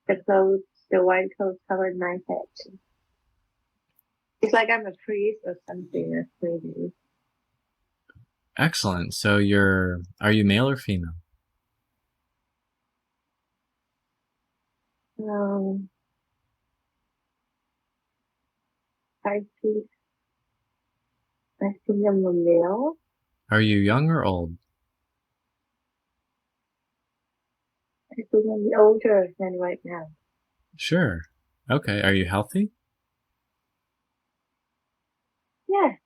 The clothes, the white clothes covered my head. It's like I'm a priest or something. That's crazy. Excellent. So are you male or female? Um, I think I think I'm a male. Are you young or old? I think I'm older than right now. Sure. Okay. Are you healthy? Yeah,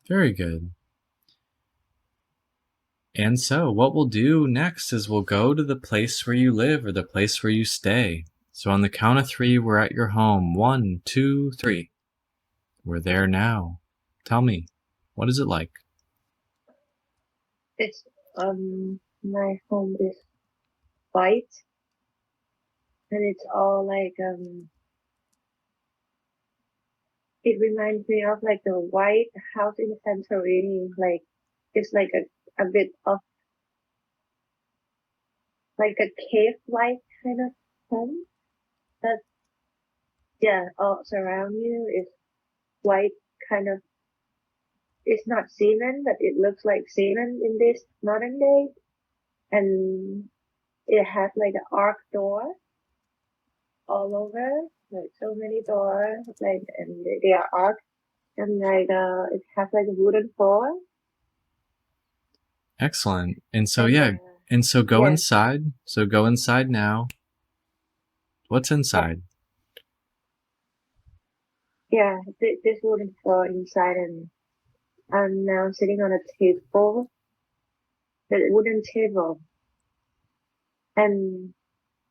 Very good. And so, what we'll do next is we'll go to the place where you live or the place where you stay. So, on the count of three, we're at your home. One, two, three. We're there now. Tell me, what is it like? it's my home is white and it's all like it reminds me of like the white house in Santorini. Like it's like a bit of like a cave-like kind of home. That yeah, all surround you is white kind of. It's not cement, but it looks like cement in this modern day. And it has like an arc door all over, like so many doors, like and they are arc and like it has like a wooden floor Excellent. And so, and yeah. And so, go yes, inside. So, go inside now. What's yeah, inside? yeah, this wooden floor inside and I'm now sitting on a table, the wooden table, and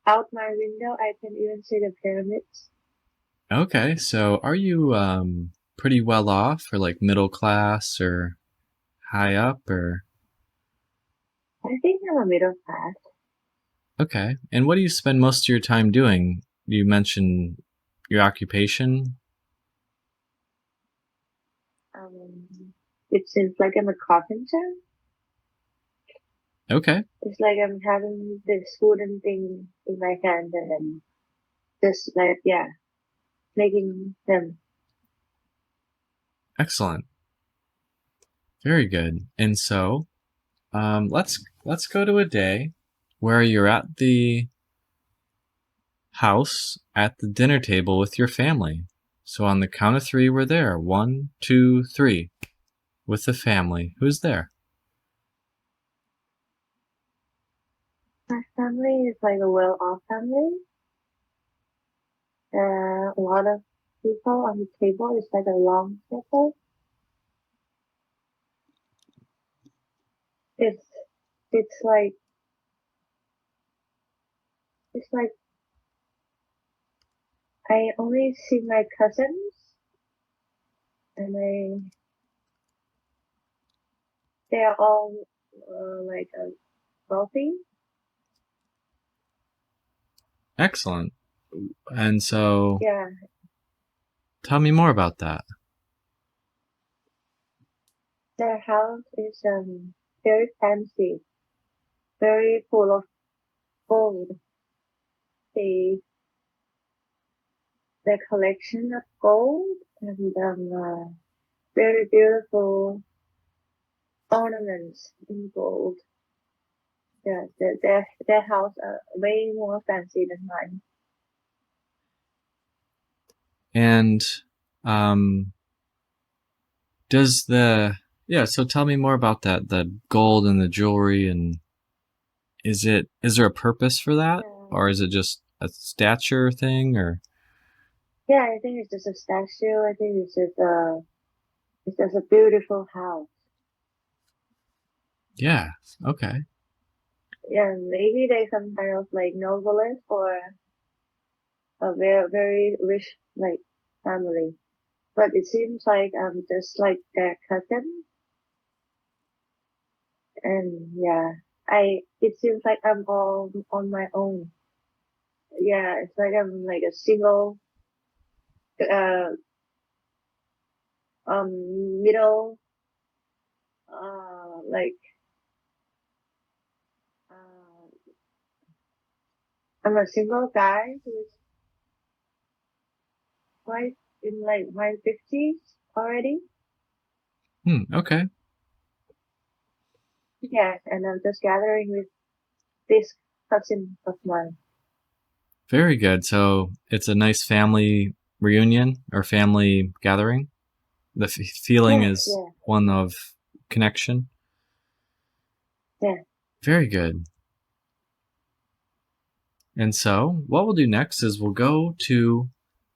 out my window I can even see the pyramids. Okay. So, are you pretty well off or like middle class or high up or I think I'm a middle class. okay. And what do you spend most of your time doing? You mentioned your occupation. It seems like I'm a carpenter. Okay. It's like I'm having this wooden thing in my hand and then just like, yeah, making them. Excellent. Very good. And so, let's go to a day where you're at the house at the dinner table with your family. So on the count of three, we're there. One, two, three. With the family. Who's there? My family is like a well-off family. A lot of people on the table. It's like a long table. It's, it's like, it's like I only see my cousins and they are all, like, wealthy. Excellent. And so, Yeah, tell me more about that. their house is, very fancy, very full of gold. They the collection of gold and very beautiful ornaments in gold. Yeah, their house are way more fancy than mine. And um, does the yeah? So tell me more about that. The gold and the jewelry, and is there a purpose for that, Yeah, or is it just a stature thing, or yeah, I think it's just a statue. I think it's just a beautiful house. yeah? Okay. Yeah, maybe they some kind of like novelist or a very very rich like family. But it seems like I'm just like their cousin, and yeah, I it seems like I'm all on my own. Yeah, it's like I'm like a single, uh, middle, like, uh, I'm a single guy who's quite in like my 50s already. Okay. Yeah, and I'm just gathering with this cousin of mine. Very good. So it's a nice family reunion or family gathering. The feeling Yes, is yeah, one of connection. yeah. Very good. And so what we'll do next is we'll go to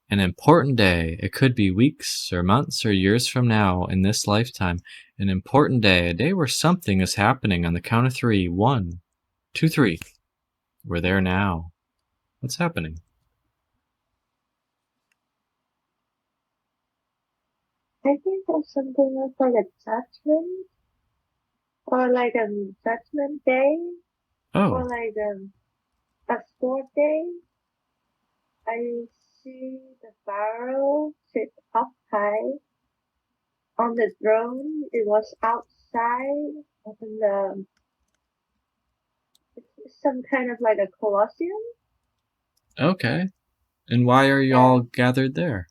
an important day. It could be weeks or months or years from now in this lifetime. An important day, a day where something is happening on the count of three. 1, 2, 3. We're there now. What's happening? I think there's something else like a judgment or like a judgment day or Oh, like a sport day. I see the pharaoh sit up high on the throne. It was outside of the some kind of like a colosseum. okay. And why are you Yeah, all gathered there?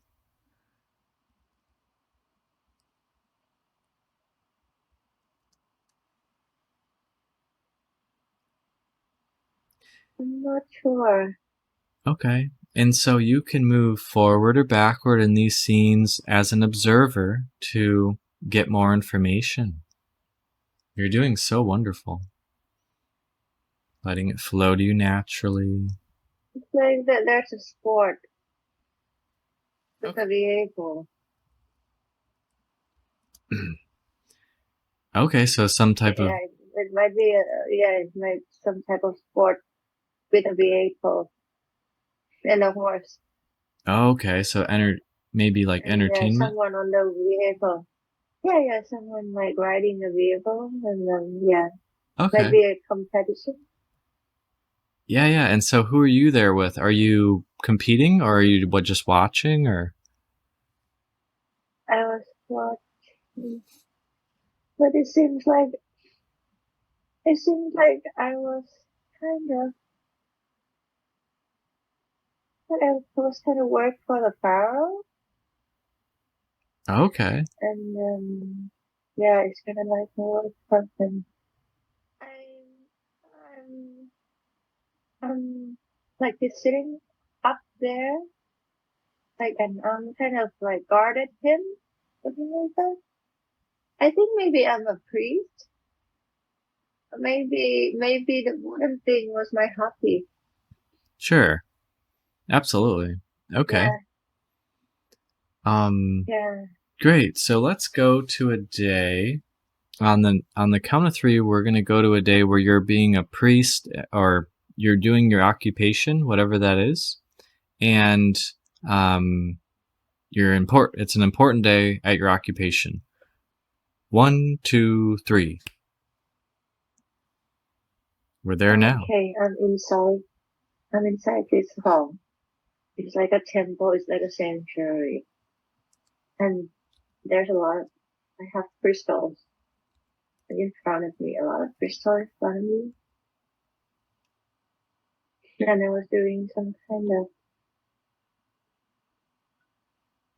I'm not sure. Okay. And so you can move forward or backward in these scenes as an observer to get more information. You're doing so wonderful. Letting it flow to you naturally. It's like that. There's a sport with Okay. a vehicle. Okay, so some type of Yeah, it might be. Yeah, it might some type of sport with a vehicle and a horse. okay, so maybe like And entertainment. someone on the vehicle. Yeah, yeah, someone like riding the vehicle, and yeah, might Okay. be a competition. Yeah, yeah. And so who are you there with? Are you competing or are you just watching or? I was watching, but it seems like I was kind of, work for the pharaoh, Okay. and yeah, it's kind of like more work for them. I'm, I'm like just sitting up there, like, and I'm kind of like guarded him, something like that. I think maybe I'm a priest. Maybe the wooden thing was my hobby. Sure. Absolutely. Okay. Yeah, Um, yeah. Great. So let's go to a day on the count of three. We're going to go to a day where you're being a priest or you're doing your occupation, whatever that is, and um, It's an important day at your occupation. 1, 2, 3. We're there now. Okay, I'm inside. I'm inside this hall. It's like a temple. It's like a sanctuary, and there's a lot. I have crystals in front of me. A lot of crystals in front of me, and I was doing some kind of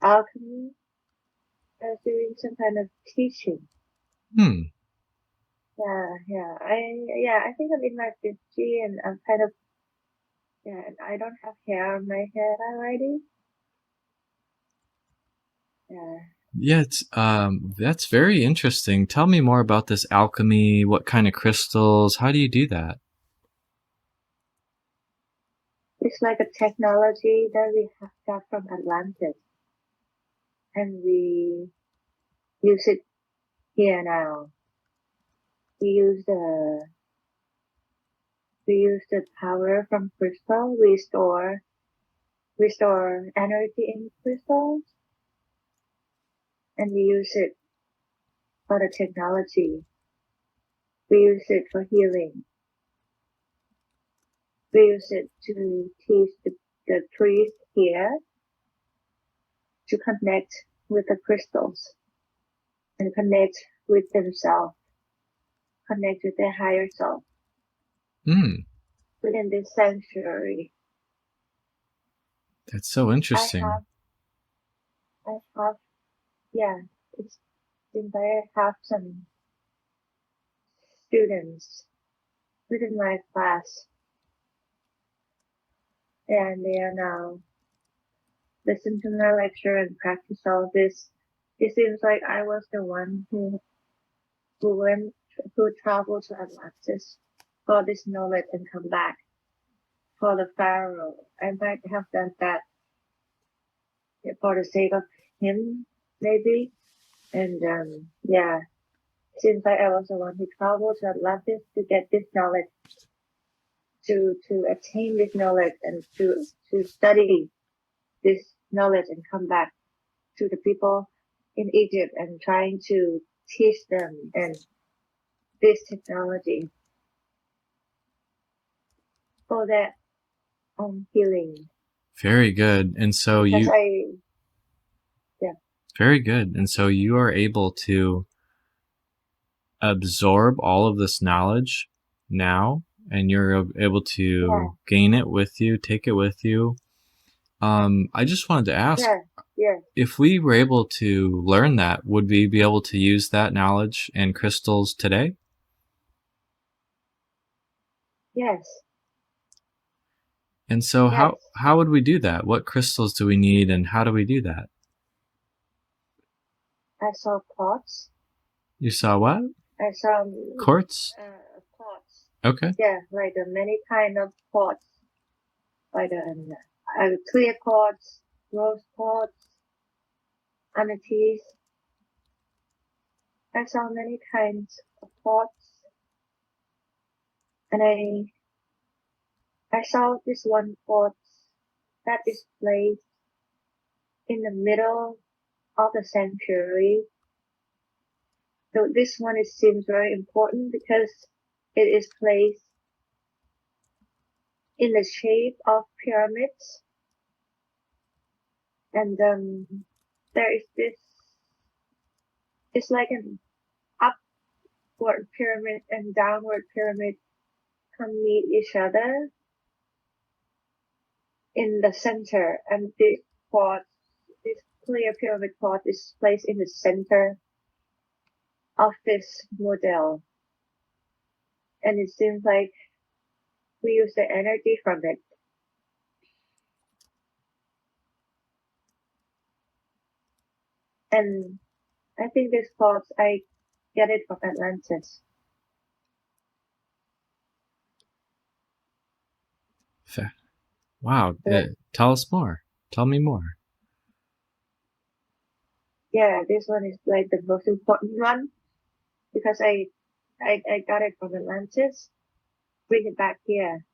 alchemy. I was doing some kind of teaching. Hmm. I think I'm in my 50s, and I'm kind of, and I don't have hair on my head already. Yeah. Yeah, that's very interesting. Tell me more about this alchemy. What kind of crystals? How do you do that? It's like a technology that we have got from Atlantis, and we use it here now. We use the we use the power from crystal. We store energy in crystals, and we use it for the technology. We use it for healing. We use it to teach the priest here to connect with the crystals and connect with themselves, connect with their higher self. Hmm. within this sanctuary. That's so interesting. I have, yeah, it's since I have some students within my class, and they are now listen to my lecture and practice all this. It seems like I was the one who traveled to Atlantis for this knowledge and come back for the pharaoh. I might have done that for the sake of him, maybe. And yeah, seems like I was the one who traveled to Atlantis to get this knowledge, to attain this knowledge, and to study this knowledge and come back to the people in Egypt and trying to teach them and this technology for their healing. Very good. And so Because very good. And so you are able to absorb all of this knowledge now, and you're able to gain it with you, take it with you. I just wanted to ask, if we were able to learn that, would we be able to use that knowledge and crystals today? Yes. And so how would we do that? What crystals do we need, and how do we do that? I saw quartz. You saw what? I saw quartz. Quartz. Okay. Yeah, like many kind of quartz, like clear quartz, rose quartz, amethyst. I saw many kinds of quartz, and I saw this one quartz that is placed in the middle of the sanctuary. So this one seems very important because it is placed in the shape of pyramids, and there is this. It's like an upward pyramid and downward pyramid come meet each other in the center, and this clear pyramid quartz is placed in the center of this model, and it seems like we use the energy from it. And I think this quartz, I get it from Atlantis. Wow. Tell us more. Tell me more. Yeah, this one is like the most important one because I got it from Atlantis. Bring it back here.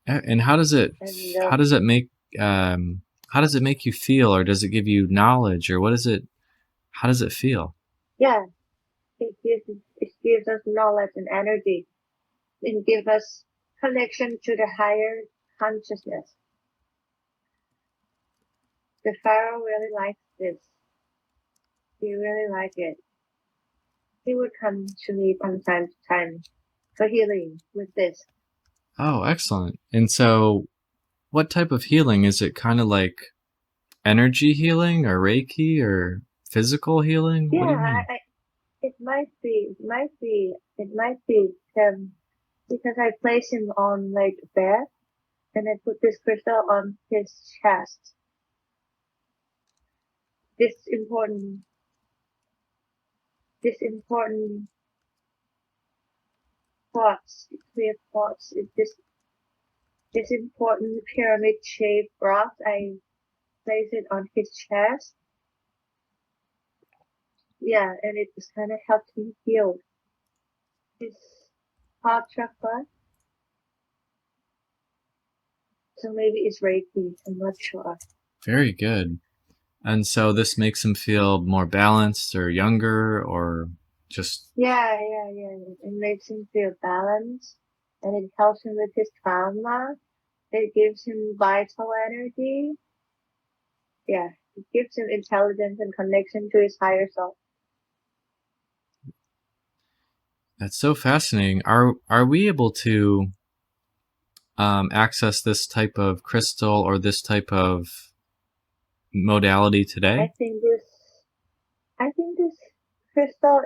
And how does it make you feel, or does it give you knowledge, or what is it? How does it feel? Yeah, it gives us knowledge and energy. It gives us connection to the higher consciousness. The pharaoh really likes this. He really liked it. He would come to me from time to time for healing with this. Oh, excellent. And so what type of healing? Is it kind of like energy healing or Reiki or physical healing? Yeah, what do you mean? It might be, because I place him on like a bed and I put this crystal on his chest. This important quartz, clear quartz, this important pyramid shaped rock, I place it on his chest. Yeah, and it just kind of helped him heal his heart chakra. So maybe it's Reiki, I'm not sure. Very good. And so this makes him feel more balanced or younger, or just... Yeah. It makes him feel balanced, and it helps him with his trauma. It gives him vital energy. Yeah, it gives him intelligence and connection to his higher self. That's so fascinating. Are we able to access this type of crystal or this type of modality today? I think this crystal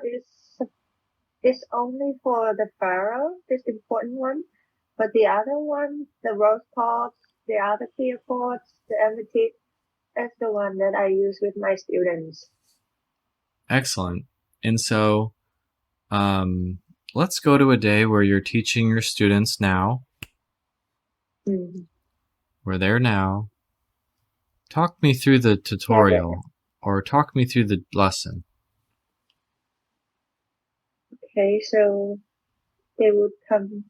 is only for the pharaoh, this important one. But the other one, the rose quartz, the other clear quartz, the amethyst, that's the one that I use with my students. Excellent. And so let's go to a day where you're teaching your students now. We're there now. Talk me through the tutorial or talk me through the lesson. Okay, so they would come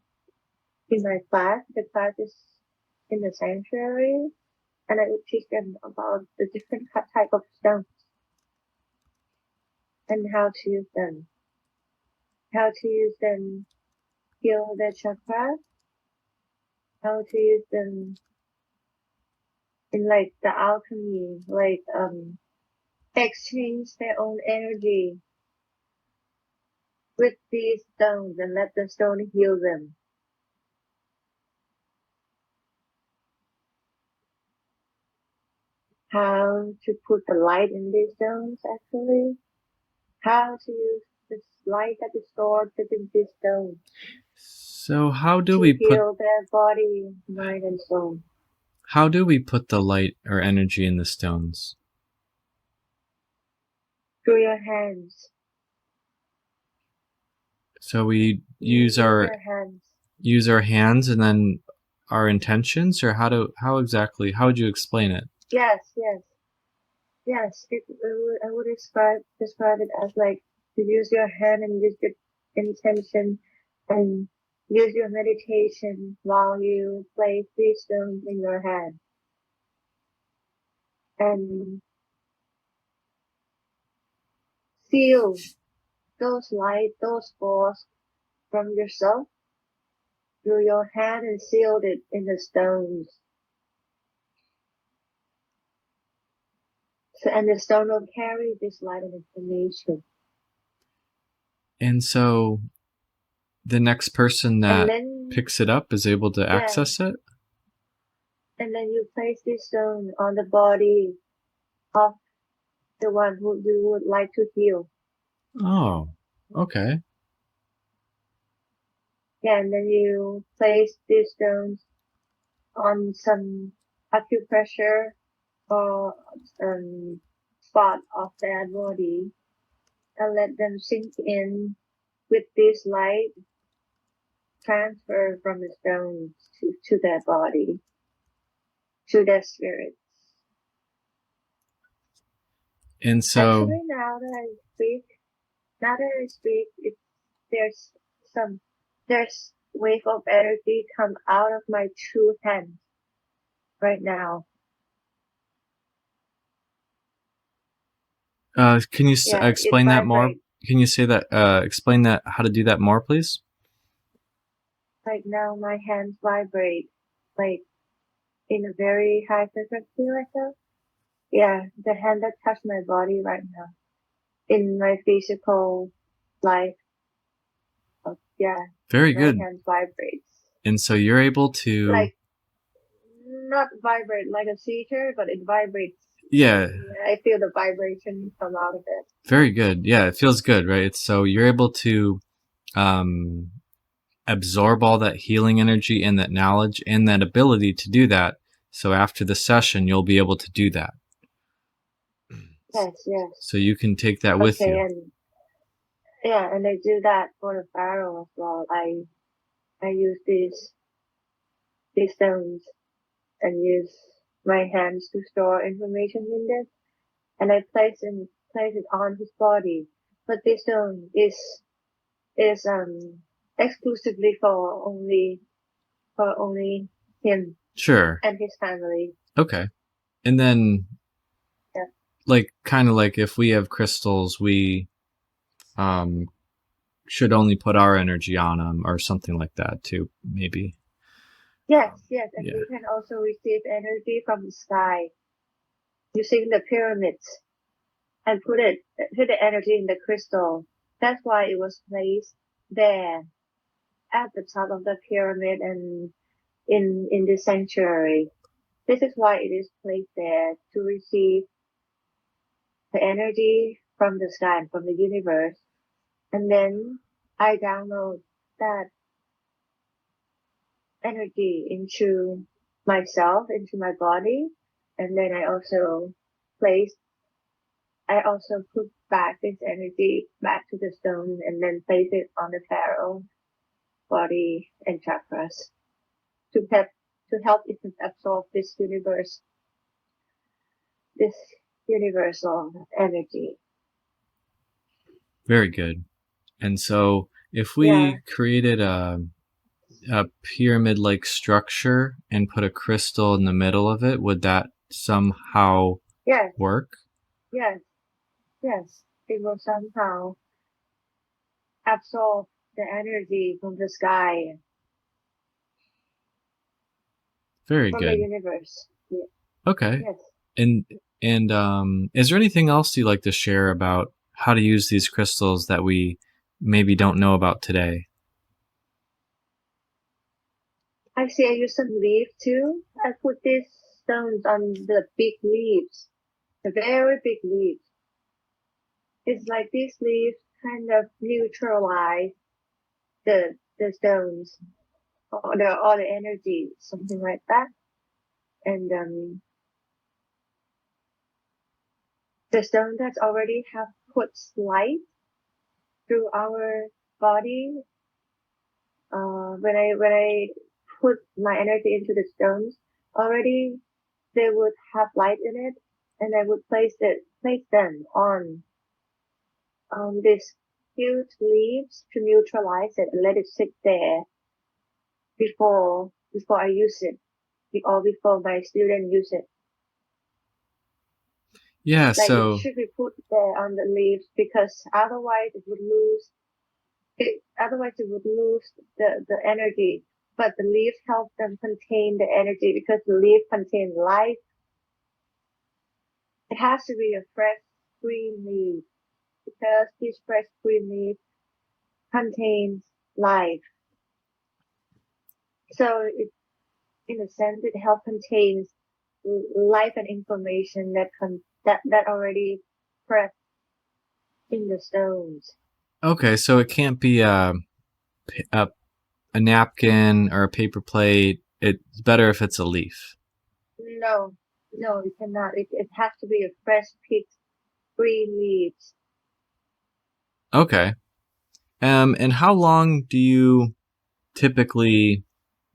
in my class. The class is in the sanctuary, and I would teach them about the different type of stones and how to use them. How to use them, heal their chakras. How to use them in like the alchemy, like exchange their own energy with these stones and let the stone heal them. How to put the light in these stones, actually. How to use this light that is stored within these stones. So how do to we put heal their body, mind, and soul. how do we put the light or energy in the stones? Through your hands. So we use our hands and then our intentions, or how exactly, how would you explain it? Yes. I would describe it as like to use your hand and use your intention and use your meditation while you place these stones in your hand. And feel those light, those force from yourself through your hand and seal it in the stones. So, and the stone will carry this light and information. And so the next person that picks it up is able to access it? And then you place this stone on the body of the one who you would like to heal. Oh, okay. Yeah, and then you place these stones on some acupressure or spot of their body and let them sink in with this light transfer from the stones to their body, to their spirits. And so actually now that I speak, there's wave of energy come out of my two hands right now. can you explain that more? Can you say that, explain that, how to do that more, please? Like now my hands vibrate, like in a very high frequency like that. Yeah, the hand that touched my body right now in my physical life. Yeah. Very good. My hand vibrates. And so you're able to... Like, not vibrate like a seizure, but it vibrates. Yeah. I feel the vibration come out of it. Very good. Yeah, it feels good, right? So you're able to absorb all that healing energy and that knowledge and that ability to do that. So after the session, you'll be able to do that. Yes. So you can take that with you. And I do that for the pharaoh as well. I use these stones and use my hands to store information in this, and I place it on his body. But this stone is exclusively for only him. Sure. And his family. Okay. And then, like, kind of like if we have crystals, we should only put our energy on them or something like that too, maybe. Yes. And you can also receive energy from the sky using the pyramids and put the energy in the crystal. That's why it was placed there at the top of the pyramid, and in the sanctuary. This is why it is placed there, to receive the energy from the sky and from the universe. And then I download that energy into myself, into my body. And then I also put back this energy back to the stone and then place it on the pharaoh body and chakras to help it absorb this universal energy. Very good. And so if Yeah, we created a pyramid-like structure and put a crystal in the middle of it, would that somehow yes, work? yes, yes. It will somehow absorb the energy from the sky, Very from the good. universe. Yeah. Okay. Yes. And is there anything else you'd like to share about how to use these crystals that we maybe don't know about today? I see I use some leaf too. I put these stones on the big leaves, the very big leaves. It's like these leaves kind of neutralize the stones or the energy, something like that. And the stone that's already have put light through our body. When I put my energy into the stones, already they would have light in it, and I would place them on these huge leaves to neutralize it and let it sit there before I use it, or before my student use it. Yeah, Like it so should be put there on the leaves because otherwise it would lose it. Otherwise it would lose the energy. But the leaves help them contain the energy because the leaf contains life. It has to be a fresh green leaf because this fresh green leaf contains life. So in a sense, it helps contains life and information that already pressed in the stones. okay, so it can't be a, a napkin or a paper plate. It's better if it's a leaf. No, no, it cannot. It has to be a fresh picked green leaves. Okay. And how long do you typically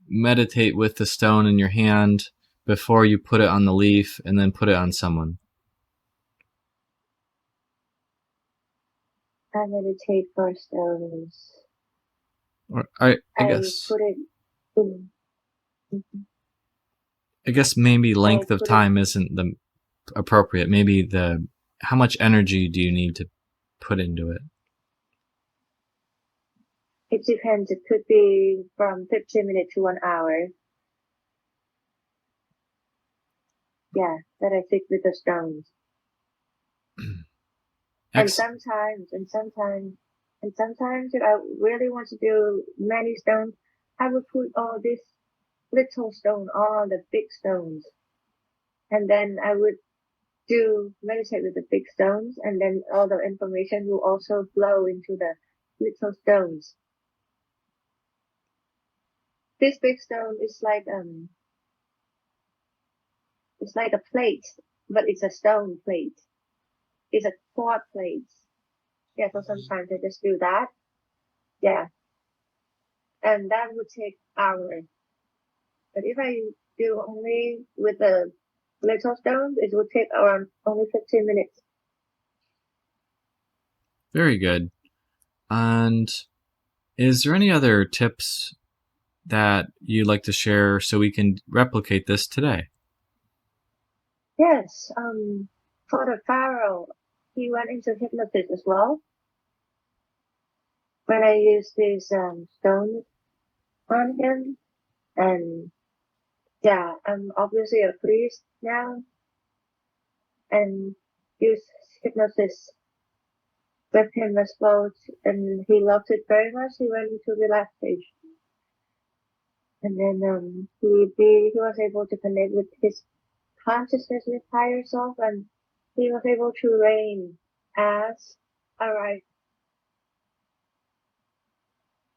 meditate with the stone in your hand before you put it on the leaf and then put it on someone? I meditate for stones. Or I I guess put it in. I guess maybe I length of put it. time isn't the appropriate. Maybe the how much energy do you need to put into it? It depends. It could be from 15 minutes to 1 hour. Yeah, that I sit with the stones. And Ex- sometimes, if I really want to do many stones, I would put all this little stone on the big stones. And then I would do meditate with the big stones, and then all the information will also flow into the little stones. This big stone is it's like a plate, but it's a stone plate. It's a quad plate. Yeah, so sometimes I just do that. Yeah. And that would take hours. But if I do only with the little stones, it would take around only 15 minutes. Very good. And is there any other tips that you'd like to share so we can replicate this today? Yes. For the pharaoh, he went into hypnosis as well. When I used this stone on him, and yeah, I'm obviously a priest now, and use hypnosis with him as well, and he loved it very much. He went into relaxation. And then he was able to connect with his consciousness with higher self, and he was able to reign as alright.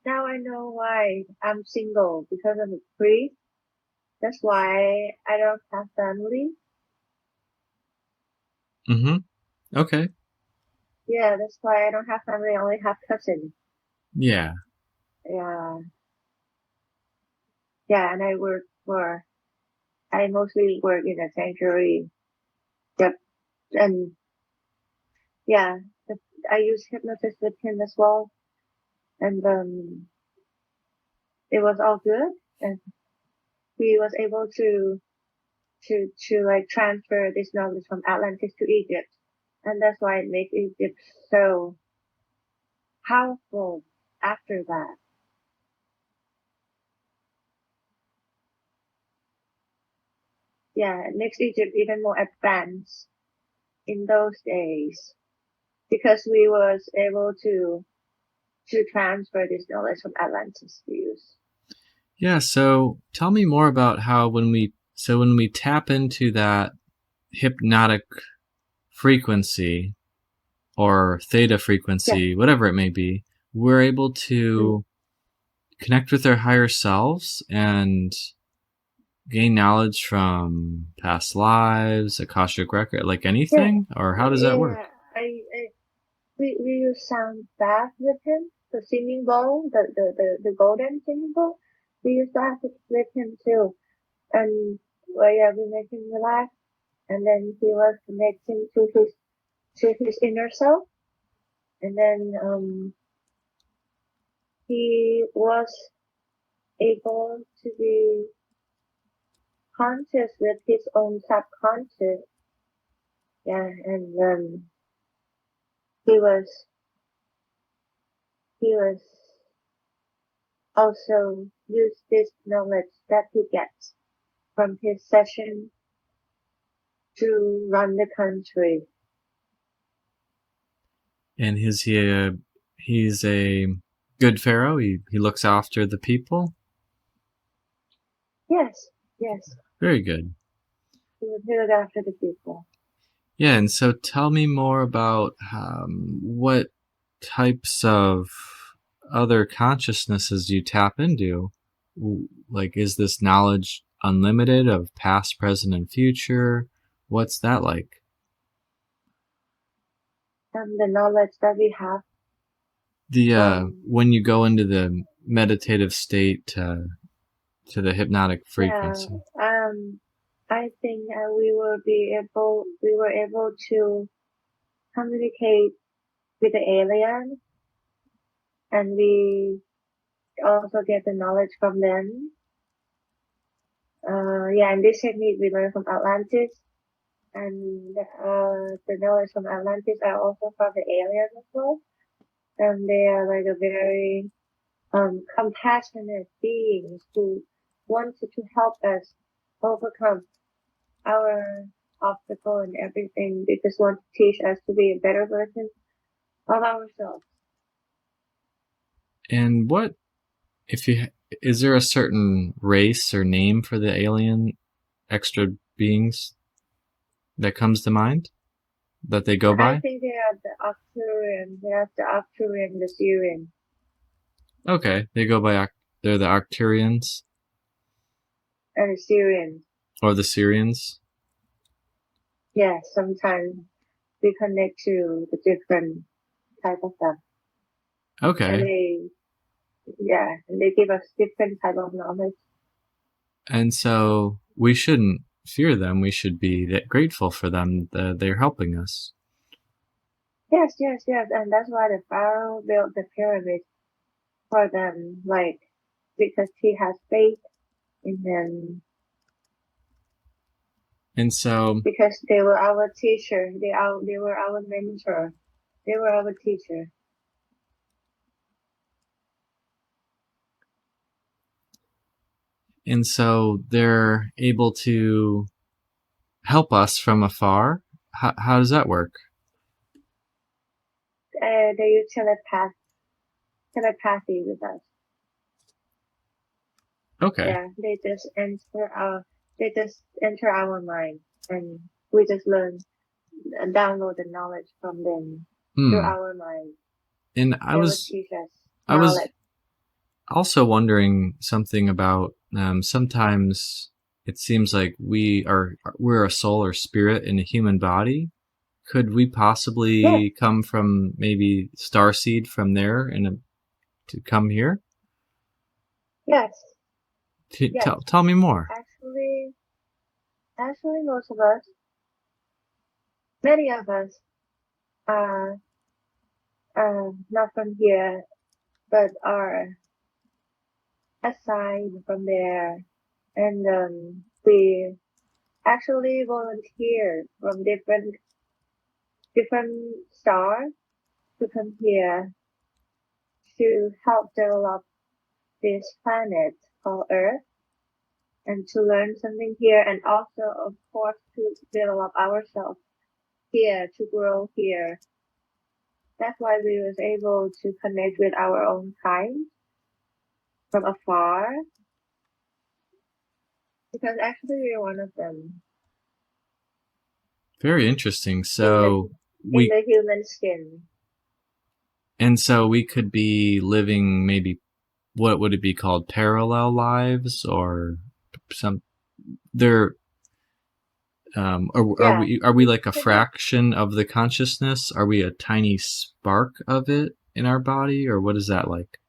Now I know why I'm single, because I'm a priest. That's why I don't have family. Mm-hmm. Okay. Yeah, that's why I don't have family. I only have cousins. Yeah. Yeah, yeah, and I mostly work in a sanctuary. Yep, and yeah, I use hypnosis with him as well, and it was all good, and he was able to like transfer this knowledge from Atlantis to Egypt, and that's why it makes Egypt so powerful after that. Yeah, it makes Egypt even more advanced in those days because we was able to transfer this knowledge from Atlantis to use. Yeah. So tell me more about how when we tap into that hypnotic frequency or theta Yeah, frequency, whatever it may be, we're able mm, to connect with our higher selves and gain knowledge from past lives, Akashic record, like yeah, anything, or how does that work? yeah. We use sound bath with him, the singing bowl, the golden singing bowl. We use that with him too, and well, yeah, we make him relax, and then he was connecting to his inner self, and then he was able to be conscious with his own subconscious. Yeah, and he was he was also use this knowledge that he gets from his session to run the country. And he's a good pharaoh. He looks after the people. Yes, yes, Very good. he would look after the people. Yeah, and so tell me more about what types of other consciousnesses you tap into. Like, is this knowledge unlimited of past, present, and future? What's that like? And the knowledge that we have The from, when you go into the meditative state to the hypnotic yeah, frequency. I think we were able to communicate with the alien, and we also get the knowledge from them. Yeah, and this technique we learned from Atlantis, and the knowledge from Atlantis are also from the aliens as well. And they are like a very compassionate beings who wanted to help us overcome our obstacle and everything. They just want to teach us to be a better version of ourselves. And what if you is there a certain race or name for the alien extra beings that comes to mind that they go I by? think they are the Arcturian. They are the Arcturian, the Syrian, Okay, they go by they're the Arcturians and the Syrians. or the Syrians. Yes, sometimes we connect to the different type of them, and Okay, they give us different type of knowledge. and so we shouldn't fear them. We should be grateful for them that they're helping us. Yes, yes, yes, and that's why the pharaoh built the pyramid for them, like because he has faith in them, And so because they were our teacher, they were our mentor, they were our teacher. they're able to help us from afar. How does that work? They use telepathy with us. Okay. Yeah, they just enter our mind, and we just learn and download the knowledge from them through Hmm. our mind. And They will teach us I was knowledge. also wondering something about sometimes it seems like we're a soul or spirit in a human body. Could we Yes, possibly come from maybe starseed from there and to come here? yes, yes. Tell me more. Actually, actually, most of us, many of us, are not from here, but are assigned from there, and we actually volunteer from different stars to come here to help develop this planet called Earth and to learn something here and also of course to develop ourselves here, to grow here. That's why we was able to connect with our own kind from afar because actually we're one of them Very interesting. in the in We the human skin. so we could be living maybe what would it be called, parallel lives or some there Yeah, are we it like a could be. fraction of the consciousness? Are we a tiny spark of it in our body, or what is that like?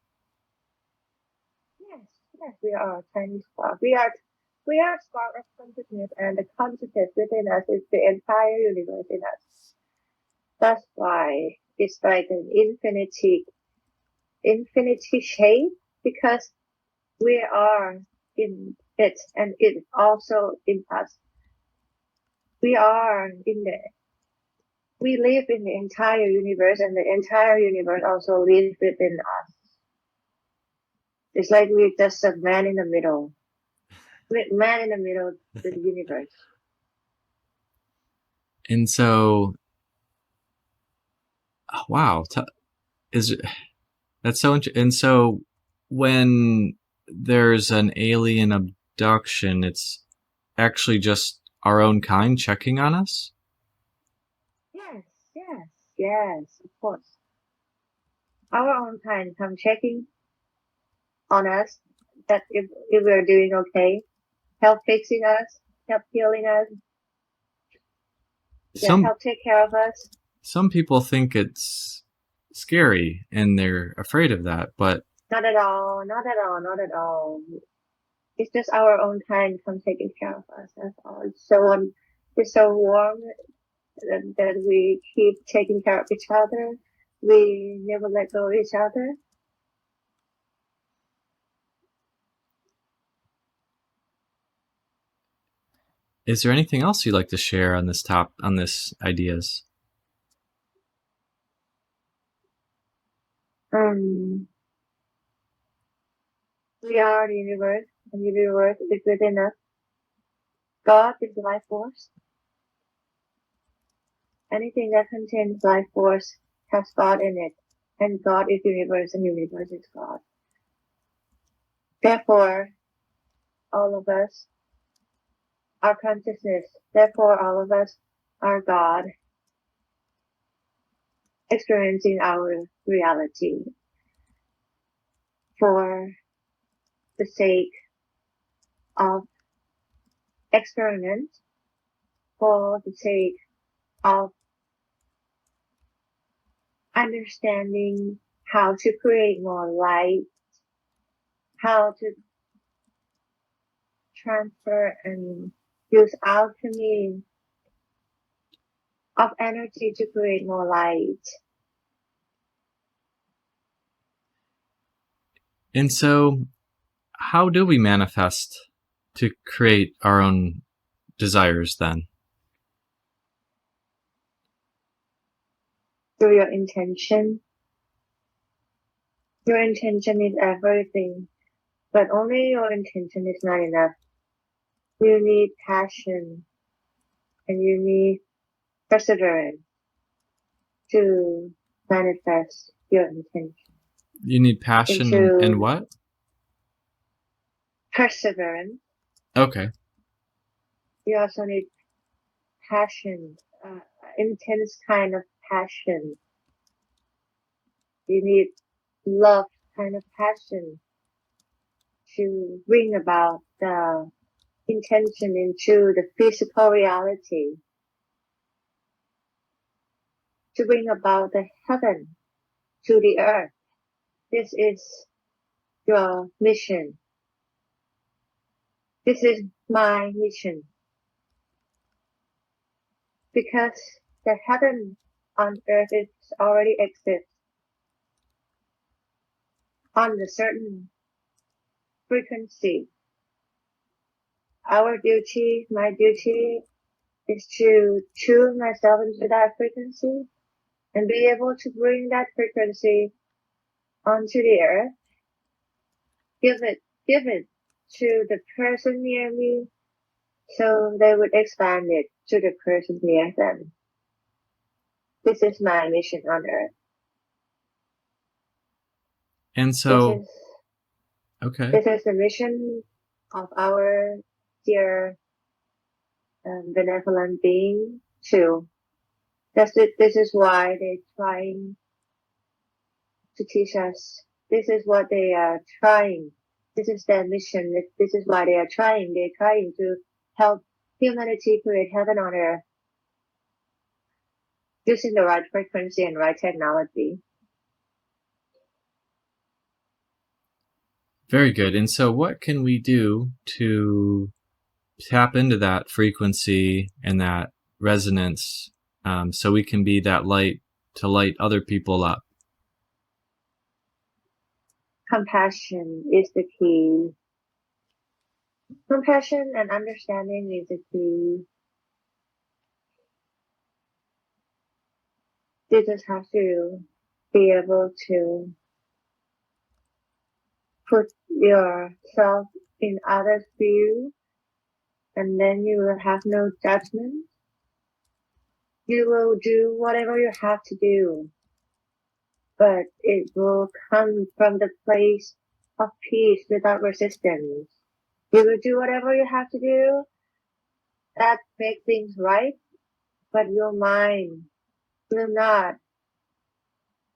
Yes, yes, we are a tiny spark. We are a spark of consciousness, and the consciousness within us is the entire universe in us. That's why it's like an infinity shape because we are in it and it also in us. We are in the we live in the entire universe and the entire universe also lives within us. It's like we're just a man in the middle. We're man in the middle of the universe. And so, wow, is that's so interesting. And so, when there's an alien abduction, it's actually just our own kind checking on us. Yes, yes, yes, of course. Our own kind come checking on us that if we're doing okay, help fixing us, help healing us, yeah, Some help take care of us. some people think it's scary and they're afraid of that, but Not at all, not at all, not at all. It's just our own kind come taking care of us. That's all. It's so warm that we keep taking care of each other. We never let go of each other. is there anything else you'd like to share on this ideas? Um, we are the universe, and the universe is within us. God is the life force. Anything that contains life force has God in it, and God is universe, and universe is God. Therefore, all of us are consciousness. Therefore, all of us are God, experiencing our reality for the sake of experiment, for the sake of understanding how to create more light, how to transfer and use alchemy of energy to create more light. And so, how do we manifest to create our own desires then? Through your intention. Your intention is everything, but only your intention is not enough. You need passion and you need perseverance to manifest your intention You need passion and into what? perseverance. Okay. You also need passion, intense kind of passion. You need love kind of passion to bring about the intention into the physical reality, to bring about the heaven to the earth. This is your mission. This is my mission. Because the heaven on earth is already exists on a certain frequency. Our duty, my duty, is to tune myself into that frequency and be able to bring that frequency onto the earth. Give it to the person near me so they would expand it to the person near them. This is my mission on earth. And so, okay. This is the mission of our dear benevolent being too. This is why they're trying to teach us. This is what they are trying. This is their mission. This is why they are trying. They're trying to help humanity create heaven on earth using the right frequency and right technology. Very good. And so what can we do to tap into that frequency and that resonance so we can be that light to light other people up? Compassion is the key. Compassion and understanding is the key. You just have to be able to put yourself in others' view, and then you will have no judgment. You will do whatever you have to do, but it will come from the place of peace without resistance. You will do whatever you have to do that make things right, but your mind will not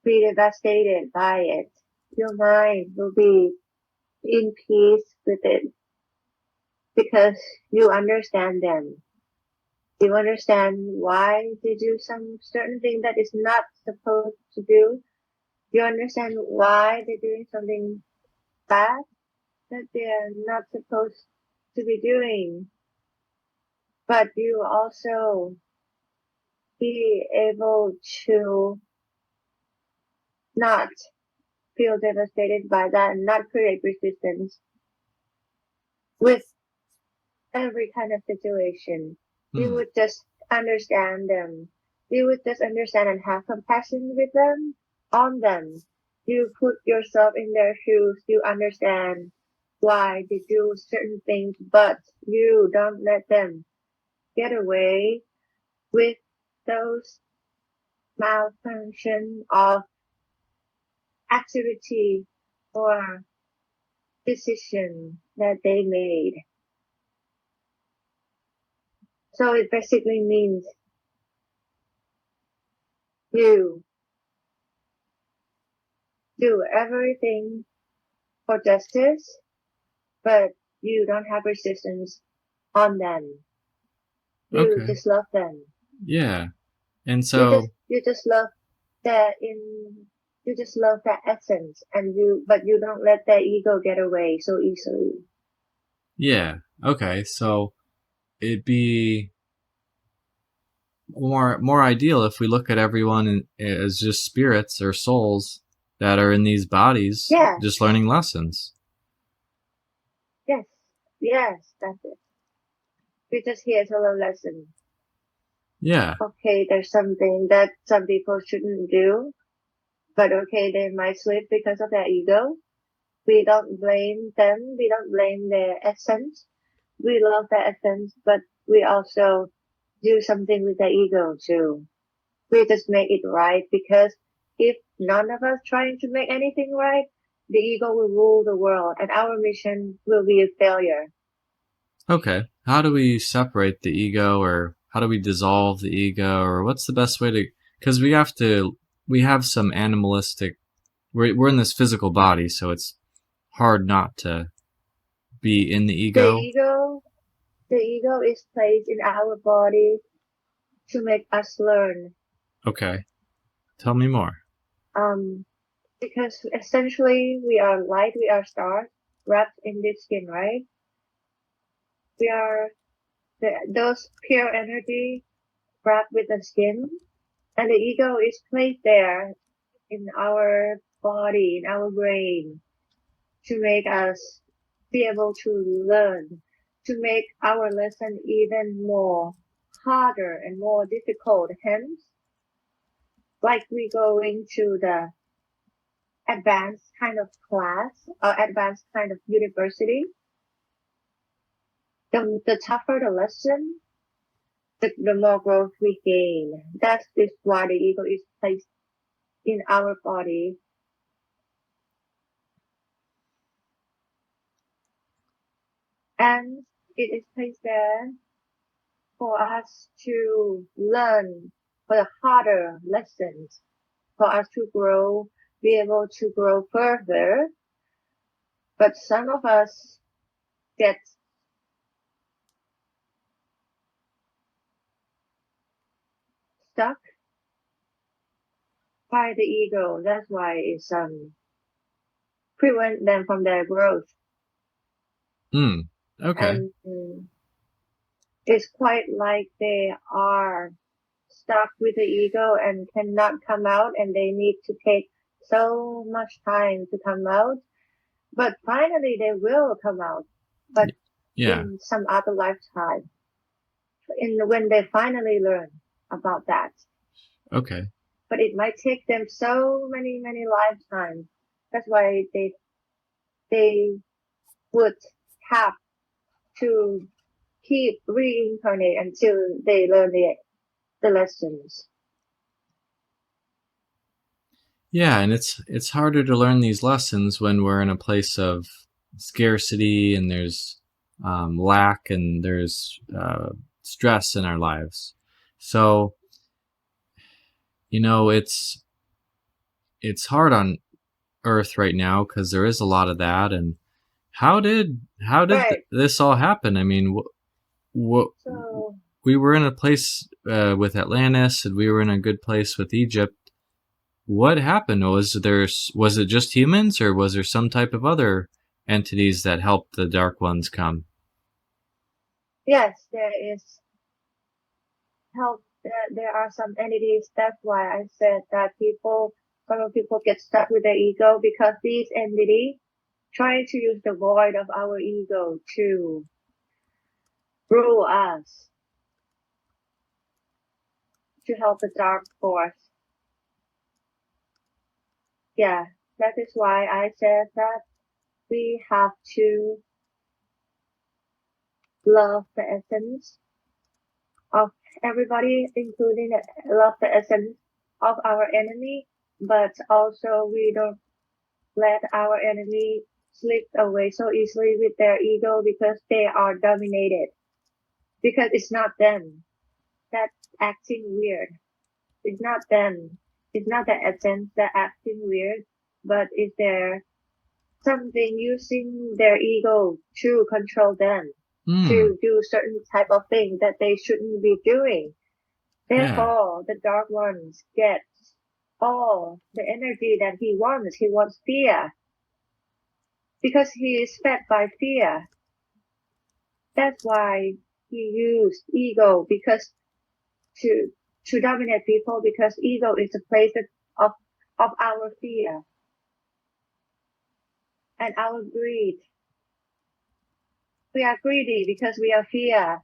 be devastated by it. Your mind will be in peace with it because you understand them. You understand why they do some certain thing that is not supposed to do. You understand why they're doing something bad that they're not supposed to be doing. But you also be able to not feel devastated by that and not create resistance with every kind of situation. You would just understand them. You would just understand and have compassion with them, on them. You put yourself in their shoes. You understand why they do certain things, but you don't let them get away with those malfunction of activity or decision that they made. So it basically means you do everything for justice, but you don't have resistance on them. You just love them. Yeah. And so you just love you just love that essence, but you don't let their ego get away so easily. Yeah. Okay. So it'd be more ideal if we look at everyone as just spirits or souls that are in these bodies, just learning lessons. Yes, that's it. We're just here to learn lessons. Yeah. Okay, there's something that some people shouldn't do, but okay, they might slip because of their ego. We don't blame them. We don't blame their essence. We love their essence, but we also do something with their ego too. We just make it right, because if none of us trying to make anything right, the ego will rule the world and our mission will be a failure. Okay. How do we separate the ego, or how do we dissolve the ego, or what's the best way to, because we have some animalistic, we're in this physical body, so it's hard not to be in the ego. The ego is placed in our body to make us learn. Okay. Tell me more. Because essentially we are light, we are stars wrapped in this skin, right? We are those pure energy wrapped with the skin, and the ego is placed there in our body, in our brain, to make us be able to learn, to make our lesson even more harder and more difficult. Hence, like we go into the advanced kind of class or advanced kind of university, the tougher the lesson, the more growth we gain. That is why the ego is placed in our body. And it is placed there for us to learn for the harder lessons, for us to grow, be able to grow further. But some of us get stuck by the ego. That's why it's prevent them from their growth. Okay. And it's quite like they are stuck with the ego and cannot come out, and they need to take so much time to come out. But finally they will come out, but Yeah. in some other lifetime, when they finally learn about that. Okay. But it might take them so many lifetimes. That's why they would have to keep reincarnate until they learn the lessons. Yeah, and it's harder to learn these lessons when we're in a place of scarcity, and there's lack, and there's stress in our lives. So, it's hard on Earth right now because there is a lot of that. And how did Right. this all happen? I mean, So we were in a place with Atlantis, and we were in a good place with Egypt. What happened? Was it just humans, or was there some type of other entities that helped the Dark Ones come? yes, there is help. There are some entities. That's why I said that some people get stuck with their ego because these entities try to use the void of our ego to rule us, to help the dark force. Yeah, that is why I said that we have to love the essence of everybody, including love the essence of our enemy, but also we don't let our enemy slip away so easily with their ego because they are dominated. Because it's not them that's acting weird. It's not them. It's not the essence that acting weird, but is there something using their ego to control them, to do certain type of thing that they shouldn't be doing. Yeah. Therefore, the dark ones get all the energy that he wants. He wants fear because he is fed by fear. That's why he used ego because to dominate people, because ego is a place of of our fear and our greed. We are greedy because we are fear.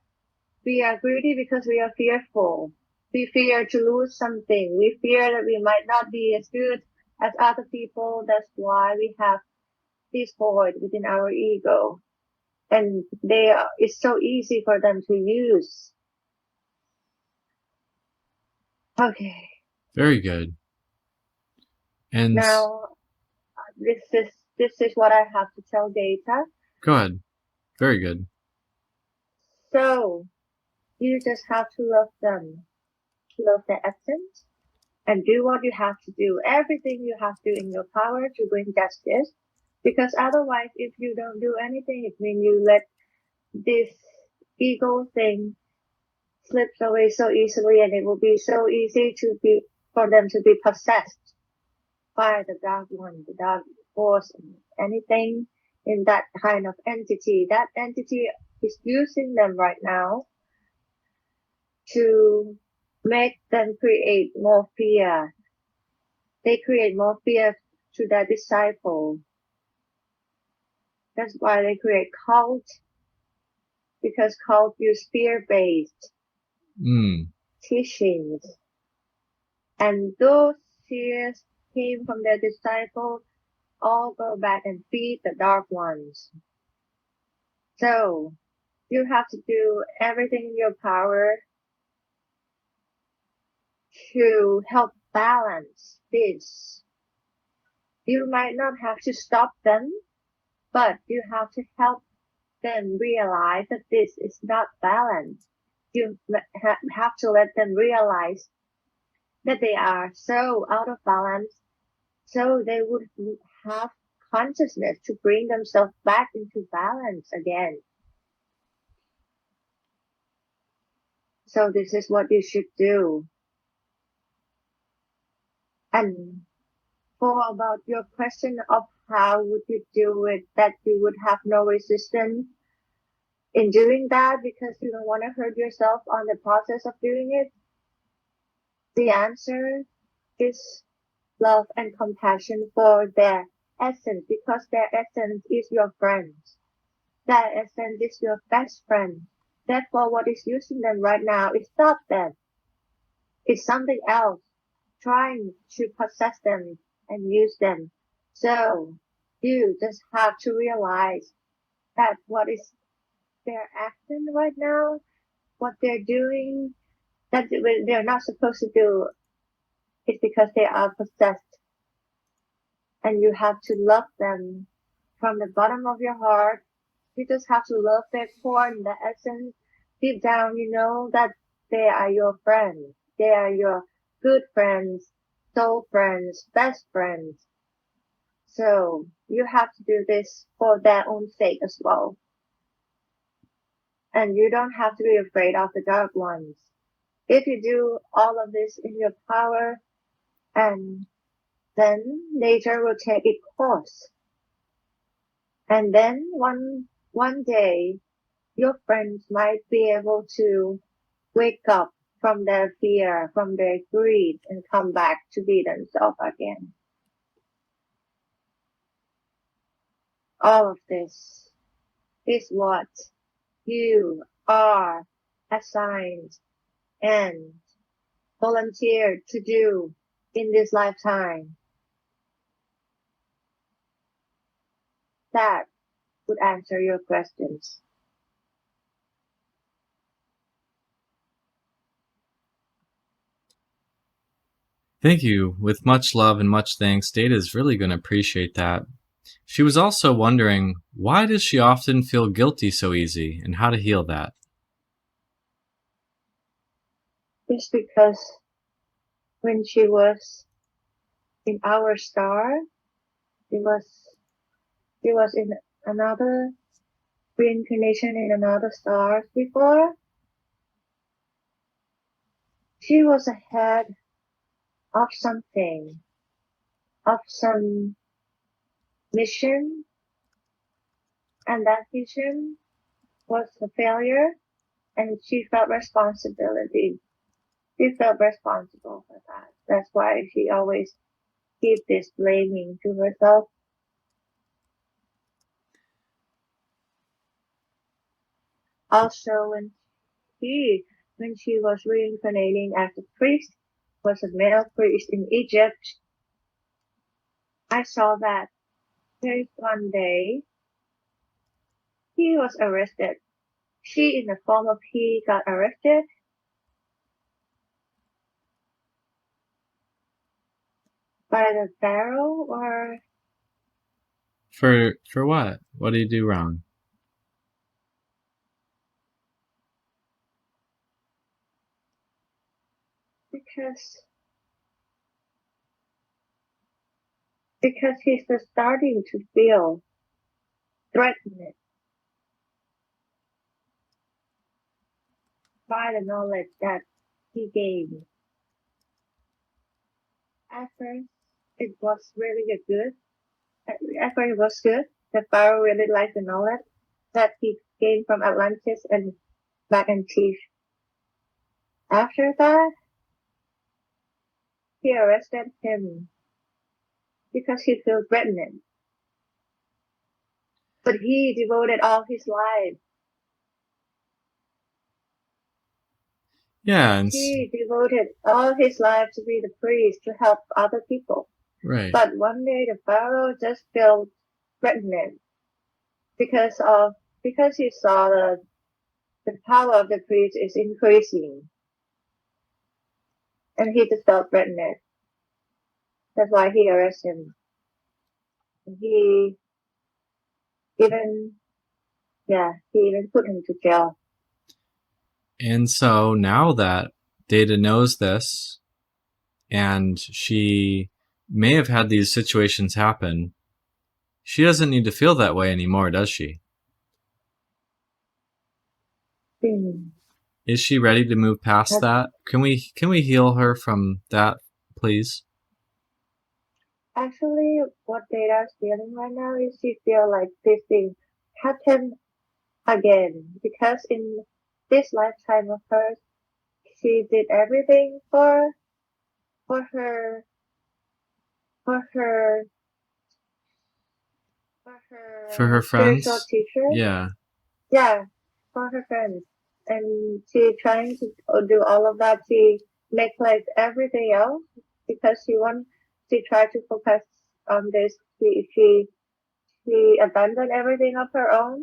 We are greedy because we are fearful. We fear to lose something. We fear that we might not be as good as other people. That's why we have this void within our ego. And it's so easy for them to use. Okay. Very good. And Now, this is this is what I have to tell Data. Go ahead. Very good. So you just have to love them, love their essence, and do what you have to do, everything you have to in your power to bring justice. Because otherwise, if you don't do anything, it means you let this ego thing slips away so easily, and it will be so easy for them to be possessed by the dark one, the dark force, and anything in that kind of entity. That entity is using them right now to make them create more fear. They create more fear to their disciple. That's why they create cult, because cult use fear-based teachings. And those fears came from their disciples all go back and feed the dark ones. So you have to do everything in your power to help balance this. You might not have to stop them, but you have to help them realize that this is not balanced. You have to let them realize that they are so out of balance, so they would have consciousness to bring themselves back into balance again. So this is what you should do. And for about your question of how would you do it that you would have no resistance in doing that because you don't want to hurt yourself on the process of doing it, the answer is love and compassion for their essence, because their essence is your friend. Their essence is your best friend. Therefore, what is using them right now is not them. It's something else trying to possess them and use them. So you just have to realize that what is their action right now, what they're doing, that they're not supposed to do, is because they are possessed. And you have to love them from the bottom of your heart. You just have to love their core and the essence. Deep down, you know that they are your friends. They are your good friends, soul friends, best friends. So you have to do this for their own sake as well. And you don't have to be afraid of the dark ones. If you do all of this in your power, and then nature will take its course. And then one day, your friends might be able to wake up from their fear, from their greed, and come back to be themselves again. All of this is what you are assigned and volunteered to do in this lifetime. That would answer your questions. Thank you. With much love and much thanks, Data is really going to appreciate that. She was also wondering, why does she often feel guilty so easy, and how to heal that? It's because when she was in our star, she was in another reincarnation in another star before. She was ahead of something, of some mission, and that mission was a failure, and she felt responsibility. She felt responsible for that. That's why she always keep this blaming to herself. Also, when she was reincarnating as a priest, was a male priest in Egypt, I saw that there is one day he was arrested. She, in the form of he, got arrested by the pharaoh or For what? What did you do wrong? Because he's just starting to feel threatened by the knowledge that he gained. At first, it was really good. At first, it was good. The Pharaoh really liked the knowledge that he gained from Atlantis and back and teeth. After that, he arrested him because he felt threatened. But he devoted all his life. Yeah, and He devoted all his life to be the priest to help other people. right. But one day the Pharaoh just felt threatened because he saw the power of the priest is increasing, and he just felt threatened. That's why he arrested him. He even put him to jail. And so now that Data knows this, and she may have had these situations happen, she doesn't need to feel that way anymore, does she? Is she ready to move past that? Can we heal her from that, please? Actually, what Data is feeling right now is she feel like this thing happened again, because in this lifetime of hers, she did everything for her friends. spiritual teacher. Yeah, for her friends, and she trying to do all of that. She neglect everything else because she tried to focus on this. She abandoned everything of her own,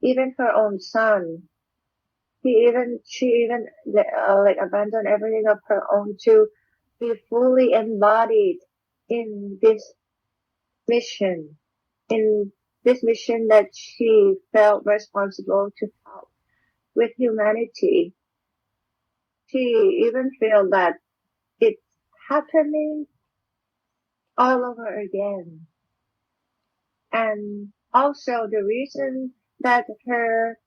even her own son. She even like abandoned everything of her own to be fully embodied in this mission, in this mission that she felt responsible to help with humanity. She even feel that it's happening all over again. And also the reason that her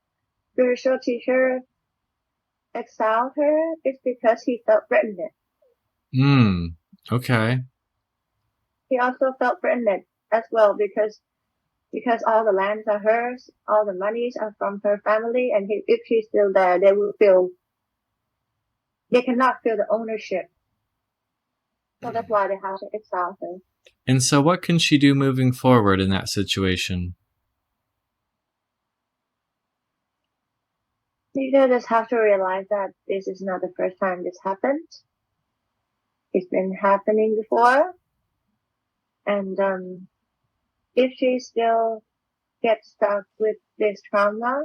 spiritual teacher exiled her is because he felt threatened. Okay. He also felt threatened as well because all the lands are hers, all the monies are from her family, and if she's still there, they cannot feel the ownership. So that's why they have to exile her. And so what can she do moving forward in that situation? You just have to realize that this is not the first time this happened. It's been happening before. And if she still gets stuck with this trauma,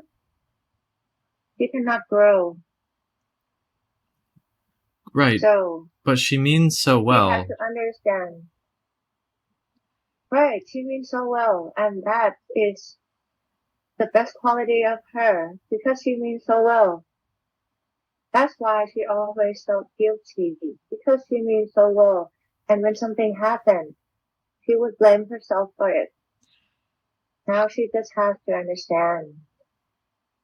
she cannot grow. Right. So, but she means so well. You have to understand. Right, she means so well. And that is the best quality of her, because she means so well. That's why she always felt guilty, because she means so well. And when something happened, she would blame herself for it. Now she just has to understand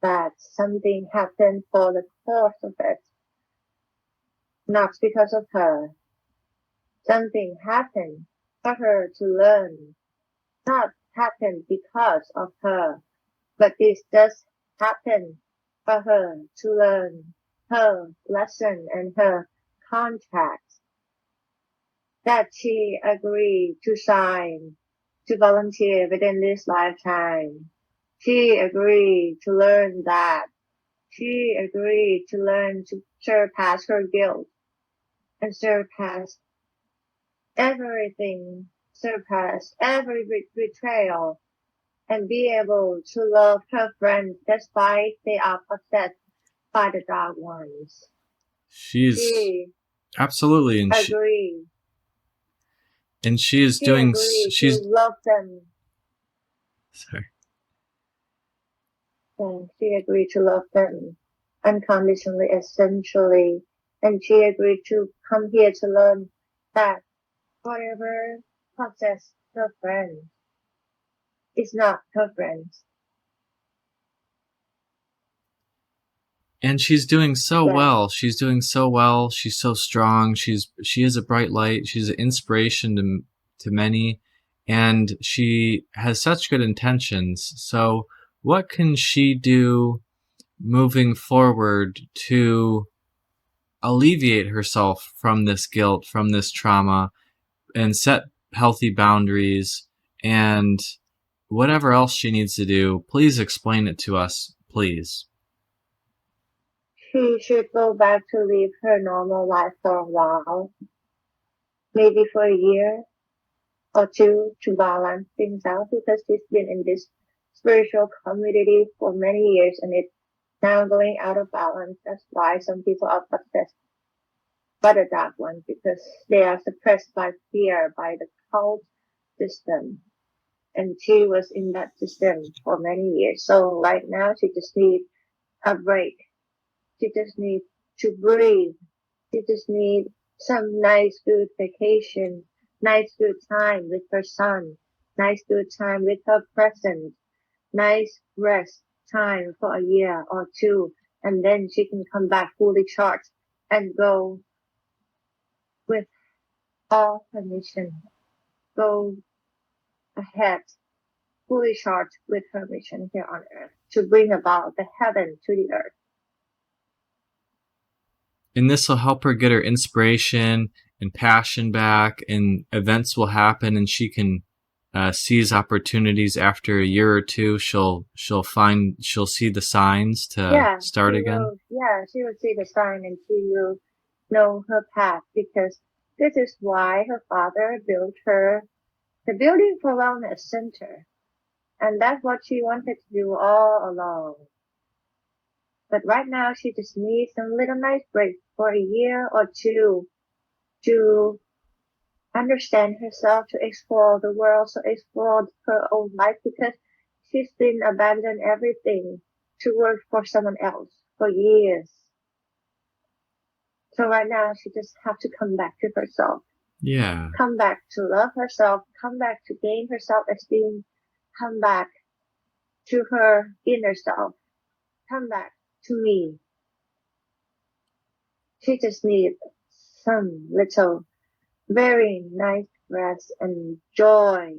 that something happened for the cause of it, not because of her. Something happened for her to learn, not happen because of her, but this does happen for her to learn her lesson and her contract that she agreed to sign to volunteer within this lifetime. She agreed to learn that. She agreed to learn to surpass her guilt and surpass everything, surpass every betrayal, and be able to love her friends despite they are possessed by the dark ones. She's absolutely agreed. And she is She doing, agreed to she's, love them. sorry. And she agreed to love them unconditionally, essentially. And she agreed to come here to learn that whatever possess her friend is not her friends. And she's doing so Yeah. well. She's doing so well. She's so strong. She is a bright light. She's an inspiration to many, and she has such good intentions. So, what can she do moving forward to alleviate herself from this guilt, from this trauma, and set healthy boundaries and whatever else she needs to do? Please explain it to us, please. She should go back to live her normal life for a while, maybe for a year or two to balance things out because she's been in this spiritual community for many years and it's now going out of balance. That's why some people are possessed by the dark one because they are suppressed by fear, by the cult system. And she was in that system for many years. So right now she just needs a break. She just needs to breathe. She just needs some nice good vacation, nice good time with her son, nice good time with her present, nice rest time for a year or two, and then she can come back fully charged and go with all permission, go ahead fully charged with her mission here on earth to bring about the heaven to the earth. And this will help her get her inspiration and passion back, and events will happen, and she can seize opportunities. After a year or two, she'll see the signs to Yeah, start again. she will see the sign and she will know her path because this is why her father built her the building for wellness center. And that's what she wanted to do all along. But right now she just needs some little nice break for a year or two to understand herself, to explore the world, to explore her own life because she's been abandoned everything to work for someone else for years. So right now she just have to come back to herself, Yeah. come back to love herself, come back to gain her self-esteem, come back to her inner self, come back to me. She just needs some little very nice rest and joy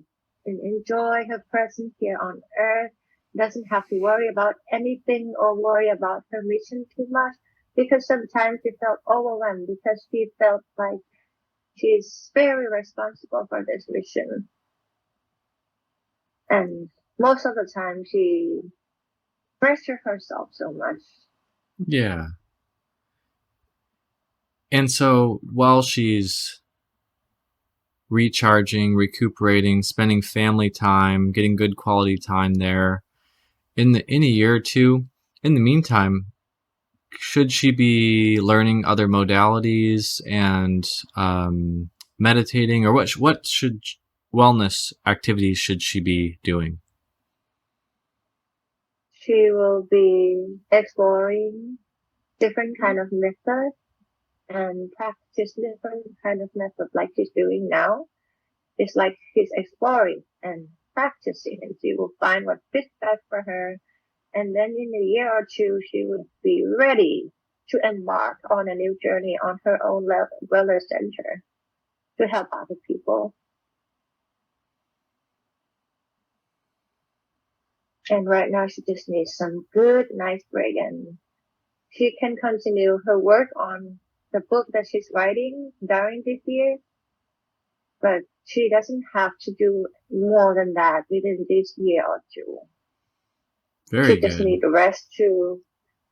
and enjoy her presence here on earth. Doesn't have to worry about anything or worry about her mission too much because sometimes she felt overwhelmed because she felt like she's very responsible for this mission. And most of the time she pressures herself so much. Yeah. And so while she's recharging, recuperating, spending family time, getting good quality time there, in a year or two, in the meantime, should she be learning other modalities and meditating, or what should wellness activities should she be doing? She will be exploring different kind of methods and practice different kind of methods like she's doing now. It's like she's exploring and practicing and she will find what fits best for her. And then in a year or two, she would be ready to embark on a new journey on her own wellness center to help other people. And right now she just needs some good, nice break and she can continue her work on the book that she's writing during this year, but she doesn't have to do more than that within this year or two. Very She just good. needs rest to,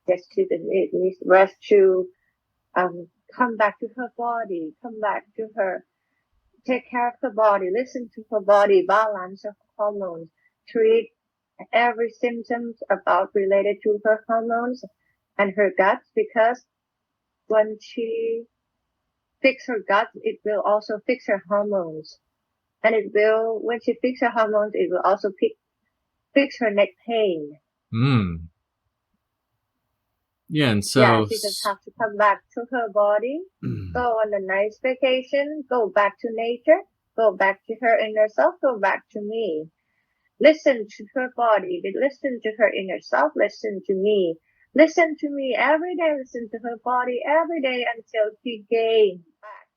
just she needs rest to come back to her body, come back to her, take care of her body, listen to her body, balance her hormones, treat every symptoms about related to her hormones and her guts because when she fix her gut, it will also fix her hormones. And it will, when she fixes her hormones, it will also fix her neck pain. Yeah, and Yeah, so she just has to come back to her body, go on a nice vacation, go back to nature, go back to her inner self, go back to me. Listen to her body, listen to her inner self, listen to me. Listen to me every day, listen to her body every day until she gains back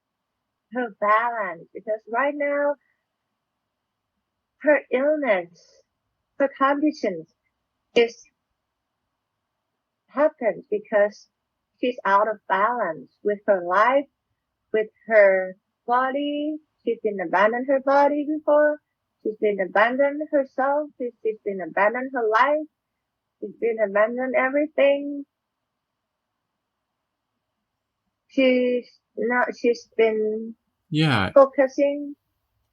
her balance. Because right now, her illness, her conditions is happens because she's out of balance with her life, with her body. She's been abandoned her body before. She's been abandoned herself. She's been abandoned her life. She's been abandoned everything. She's been focusing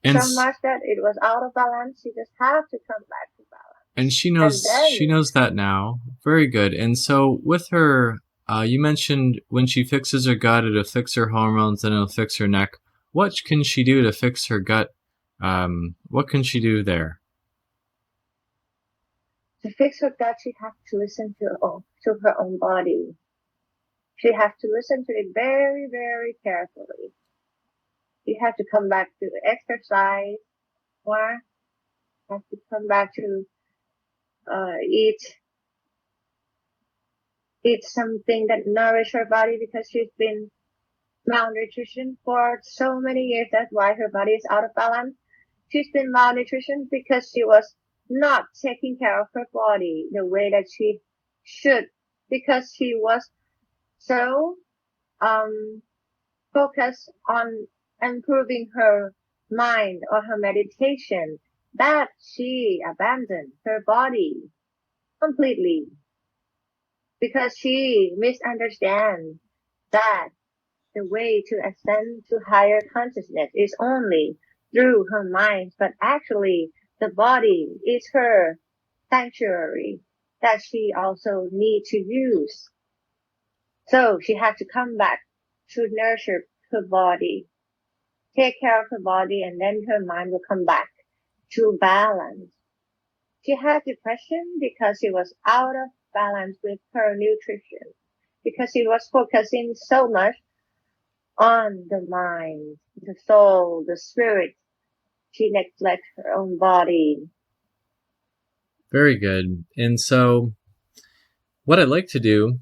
and so much that it was out of balance. She just had to come back to balance. And she knows that now. Very good. And so with her, you mentioned when she fixes her gut, it'll fix her hormones and it'll fix her neck. What can she do to fix her gut? What can she do there? To fix her gut, she has to listen to her own body. She has to listen to it very, very carefully. You have to come back to exercise more. Have to come back to eat something that nourish her body, because she's been malnutrition for so many years. That's why her body is out of balance. She's been malnutrition because she was not taking care of her body the way that she should, because she was so focused on improving her mind or her meditation that she abandoned her body completely, because she misunderstands that the way to ascend to higher consciousness is only through her mind, but actually the body is her sanctuary that she also needs to use. So she had to come back to nurture her body, take care of her body, and then her mind will come back to balance. She had depression because she was out of balance with her nutrition, because she was focusing so much on the mind, the soul, the spirit. She neglects her own body. Very good. And so what I'd like to do,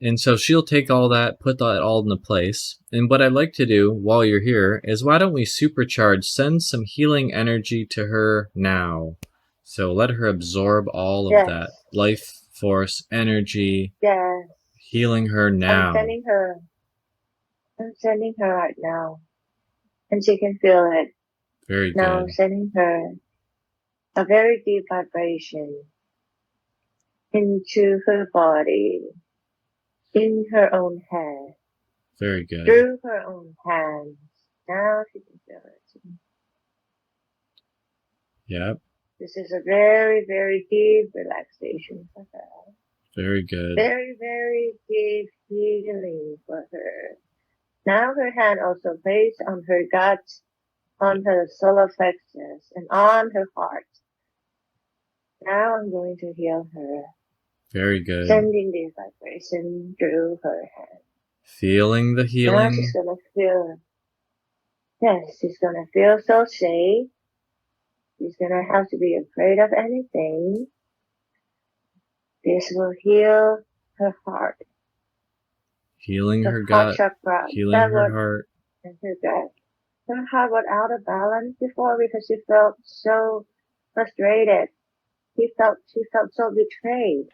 and so she'll take all that, put that all into place. And what I'd like to do while you're here is, why don't we supercharge, send some healing energy to her now. So let her absorb all of that life force energy, healing her now. I'm sending her right now. And she can feel it. Very good. Now I'm sending her a very deep vibration into her body, in her own head. Very good. Through her own hands. Now she can feel it. Yep. This is a very, very deep relaxation for her. Very good. Very, very deep healing for her. Now her hand also placed on her gut, on her solar plexus, and on her heart. Now I'm going to heal her. Very good. Sending this vibration through her hand. Feeling the healing. Now she's gonna feel. Yes, she's gonna feel so safe. She's gonna have to be afraid of anything. This will heal her heart. Healing her gut. Chakra. Healing her heart. And her gut. Her heart was out of balance before because she felt so frustrated. She felt so betrayed.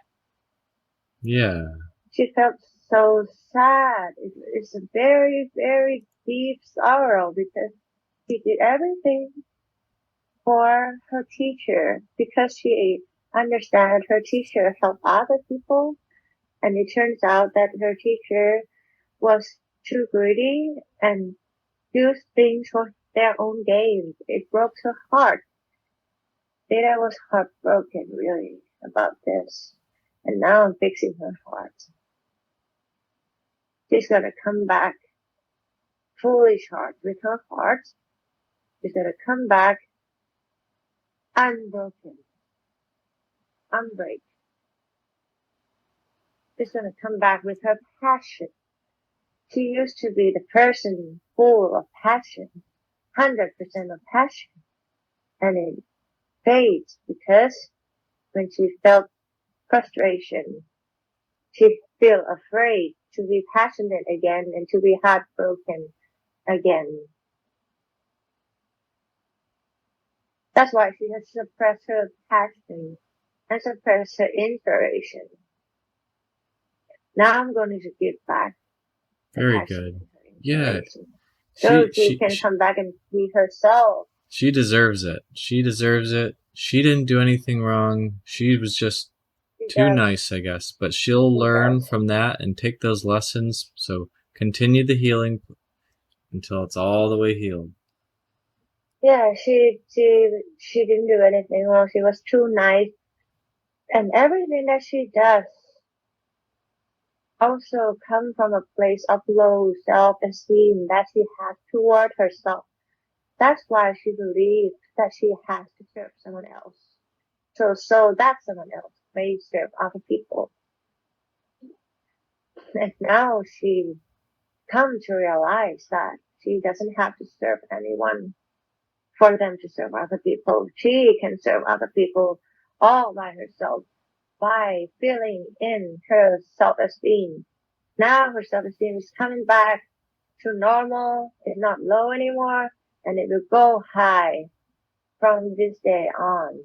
Yeah. She felt so sad. It's a very, very deep sorrow because she did everything for her teacher, because she understands her teacher helped other people, and it turns out that her teacher was too greedy and used things for their own gains. It broke her heart. Data was heartbroken, really, about this. And now I'm fixing her heart. She's gonna come back fully charged with her heart. is going to come back unbroken, unbreak. She's going to come back with her passion. She used to be the person full of passion, 100% of passion. And it fades because when she felt frustration, she feel afraid to be passionate again and to be heartbroken again. That's why she has suppressed her passion and suppressed her inspiration. Now I'm going to give back the Very passion good. and Yeah. inspiration. So she can She come back and be herself. she deserves it. She deserves it. She didn't do anything wrong. She was just too nice, I guess. But she'll learn from that and take those lessons. So continue the healing until it's all the way healed. Yeah, she didn't do anything wrong. She was too nice, and everything that she does also come from a place of low self-esteem that she has toward herself. That's why she believes that she has to serve someone else. So that someone else may serve other people. And now she come to realize that she doesn't have to serve anyone for them to serve other people. She can serve other people all by herself by filling in her self-esteem. Now her self-esteem is coming back to normal. It's not low anymore, and it will go high from this day on.